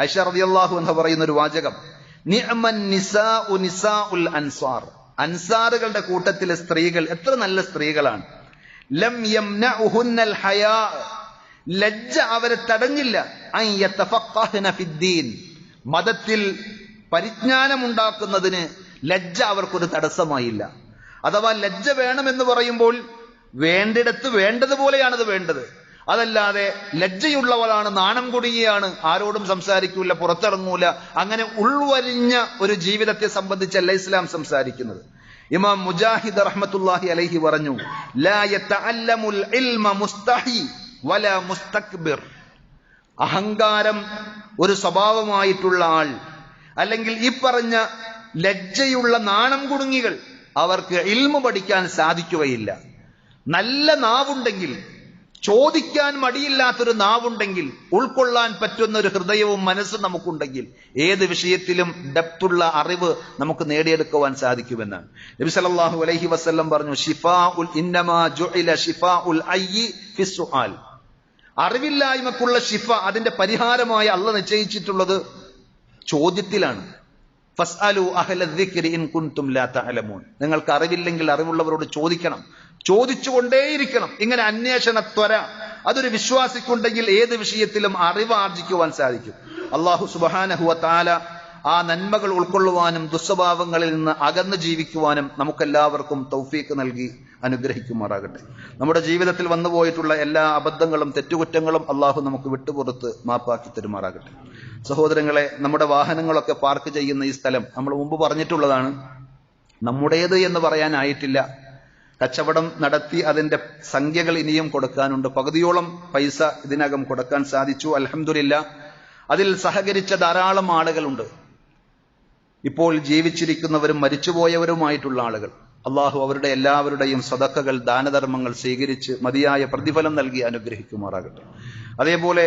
ആയിഷ റളിയല്ലാഹു അൻഹ പറയുന്ന ഒരു വാചകം, നിഅമൻ നിസാഉ നിസാഉൽ അൻസാർ, അൻസാറുകളുടെ കൂട്ടത്തിലെ സ്ത്രീകൾ എത്ര നല്ല സ്ത്രീകളാണ്. ലം യംനഉഹുന്നൽ ഹയാ, ലജ്ജ അവരെ തടഞ്ഞില്ല. അൻ യതഫഖഹന ഫിദ്ദീൻ, മതത്തിൽ പരിജ്ഞാനമുണ്ടാക്കുന്നതിന് ലജ്ജ അവർക്കൊരു തടസ്സമായില്ല. അഥവാ ലജ്ജ വേണമെന്ന് പറയുമ്പോൾ വേണ്ടിടത്ത് വേണ്ടതുപോലെയാണത് വേണ്ടത്. അതല്ലാതെ ലജ്ജയുള്ളവളാണ്, നാണം കുടുങ്ങിയാണ്, ആരോടും സംസാരിക്കൂല, പുറത്തിറങ്ങൂല, അങ്ങനെ ഉൾവലിഞ്ഞ ഒരു ജീവിതത്തെ സംബന്ധിച്ചല്ല ഇസ്ലാം സംസാരിക്കുന്നത്. ഇമാം മുജാഹിദ് റഹ്മത്തുള്ളാഹി അലൈഹി പറഞ്ഞു, ലാ യതഅല്ലമുൽ ഇൽമ മുസ്തഹി വലാ മുസ്തക്ബിർ. അഹങ്കാരം ഒരു സ്വഭാവമായിട്ടുള്ള ആൾ, അല്ലെങ്കിൽ ഈ പറഞ്ഞ ലജ്ജയുള്ള നാണം കുടുങ്ങികൾ, അവർക്ക് ഇൽമു പഠിക്കാൻ സാധിക്കുകയില്ല. നല്ല നാവുണ്ടെങ്കിൽ, ചോദിക്കാൻ മടിയില്ലാത്തൊരു നാവുണ്ടെങ്കിൽ, ഉൾക്കൊള്ളാൻ പറ്റുന്ന ഒരു ഹൃദയവും മനസ്സും നമുക്കുണ്ടെങ്കിൽ ഏത് വിഷയത്തിലും ഡെപ്തുള്ള അറിവ് നമുക്ക് നേടിയെടുക്കുവാൻ സാധിക്കുമെന്നാണ് നബി സല്ലല്ലാഹു അലൈഹി വസല്ലം പറഞ്ഞു, ശിഫാഉൽ ഇന്നമാ ജുഇല ശിഫാഉൽ അയ്യി ഫിസ്സുആൽ. അറിവില്ലായ്മക്കുള്ള ശിഫ, അതിന്റെ പരിഹാരമായി അള്ളാഹ് നിശ്ചയിച്ചിട്ടുള്ളത് ചോദ്യത്തിലാണ്. ഫസ്അലു അഹ്ല ദിക്രി ഇൻ കുൻതും ലാ തഅലമൂൻ. നിങ്ങൾക്ക് അറിവില്ലെങ്കിൽ അറിവുള്ളവരോട് ചോദിക്കണം, ചോദിച്ചുകൊണ്ടേയിരിക്കണം. ഇങ്ങനെ അന്വേഷണത്വര അതൊരു വിശ്വാസിക്കുണ്ടെങ്കിൽ ഏത് വിഷയത്തിലും അറിവ് ആർജിക്കുവാൻ സാധിക്കും. അല്ലാഹു സുബ്ഹാനഹു വ തആല ആ നന്മകൾ ഉൾക്കൊള്ളുവാനും ദുസ്വഭാവങ്ങളിൽ നിന്ന് അകന്ന് ജീവിക്കുവാനും നമുക്കെല്ലാവർക്കും തൗഫീഖ് നൽകി അനുഗ്രഹിക്കുമാറാകട്ടെ. നമ്മുടെ ജീവിതത്തിൽ വന്നുപോയിട്ടുള്ള എല്ലാ അബദ്ധങ്ങളും തെറ്റുകുറ്റങ്ങളും അള്ളാഹു നമുക്ക് വിട്ടുപുറത്ത് മാപ്പാക്കി തരുമാറാകട്ടെ. സഹോദരങ്ങളെ, നമ്മുടെ വാഹനങ്ങളൊക്കെ പാർക്ക് ചെയ്യുന്ന ഈ സ്ഥലം നമ്മൾ മുമ്പ് പറഞ്ഞിട്ടുള്ളതാണ്. നമ്മുടേത് എന്ന് പറയാനായിട്ടില്ല. കച്ചവടം നടത്തി അതിന്റെ സംഖ്യകൾ ഇനിയും കൊടുക്കാനുണ്ട്. പകുതിയോളം പൈസ ഇതിനകം കൊടുക്കാൻ സാധിച്ചു, അൽഹംദുലില്ലാ. അതിൽ സഹകരിച്ച ധാരാളം ആളുകളുണ്ട്, ഇപ്പോൾ ജീവിച്ചിരിക്കുന്നവരും മരിച്ചുപോയവരുമായിട്ടുള്ള ആളുകൾ. അള്ളാഹു അവരുടെ എല്ലാവരുടെയും സദഖകൾ, ദാനധർമ്മങ്ങൾ സ്വീകരിച്ച് മതിയായ പ്രതിഫലം നൽകി അനുഗ്രഹിക്കുമാറാകട്ടെ. അതേപോലെ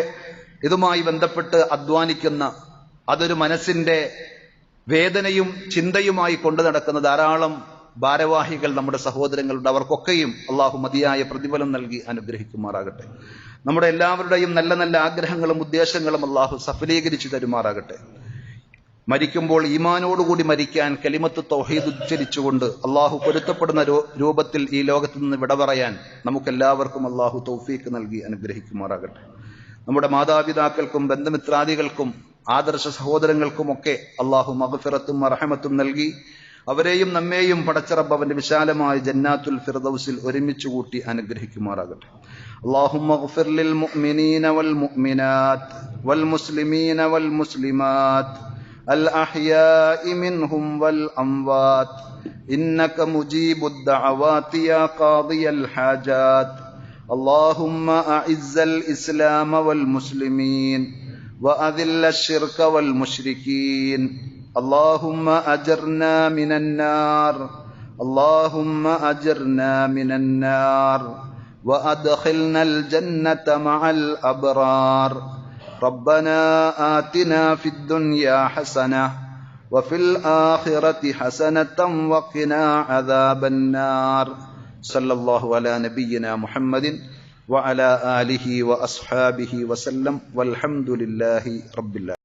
ഇതുമായി ബന്ധപ്പെട്ട് അധ്വാനിക്കുന്ന, അതൊരു മനസ്സിന്റെ വേദനയും ചിന്തയുമായി കൊണ്ടു നടക്കുന്ന ധാരാളം ഭാരവാഹികൾ നമ്മുടെ സഹോദരങ്ങളുണ്ട്. അവർക്കൊക്കെയും അള്ളാഹു മതിയായ പ്രതിഫലം നൽകി അനുഗ്രഹിക്കുമാറാകട്ടെ. നമ്മുടെ എല്ലാവരുടെയും നല്ല നല്ല ആഗ്രഹങ്ങളും ഉദ്ദേശങ്ങളും അള്ളാഹു സഫലീകരിച്ചു തരുമാറാകട്ടെ. മരിക്കുമ്പോൾ ഈമാനോടുകൂടി മരിക്കാൻ, കലിമത്ത് തൗഹീദ് ഉച്ചരിച്ചുകൊണ്ട് അള്ളാഹു പൊരുത്തപ്പെടുന്ന രൂപത്തിൽ ഈ ലോകത്ത് നിന്ന് വിട പറയാൻ നമുക്കെല്ലാവർക്കും അള്ളാഹു തൗഫീഖ് നൽകി അനുഗ്രഹിക്കുമാറാകട്ടെ. നമ്മുടെ മാതാപിതാക്കൾക്കും ബന്ധുമിത്രാദികൾക്കും ആദർശ സഹോദരങ്ങൾക്കുമൊക്കെ അള്ളാഹു മഗ്ഫിറത്തും റഹ്മത്തും നൽകി അവരെയും നമ്മെയും പടച്ചറബ് അവന്റെ വിശാലമായ ജന്നാത്തുൽ ഫിർദൗസിൽ ഒരുമിച്ച് കൂട്ടി അനുഗ്രഹിക്കുമാറാകട്ടെ. اللهم اغفر للمؤمنين والمؤمنات والمسلمين والمسلمات الأحياء منهم والأموات إنك مجيب الدعوات يا قاضي الحاجات. اللهم أعز الإسلام والمسلمين وأذل الشرك والمشركين. اللهم أجرنا من النار، اللهم أجرنا من النار وأدخلنا الجنة مع الأبرار. ربنا آتنا في الدنيا حسنة وفي الآخرة حسنة وقنا عذاب النار. صلى الله على نبينا محمد وعلى آله وأصحابه وسلم والحمد لله رب العالمين.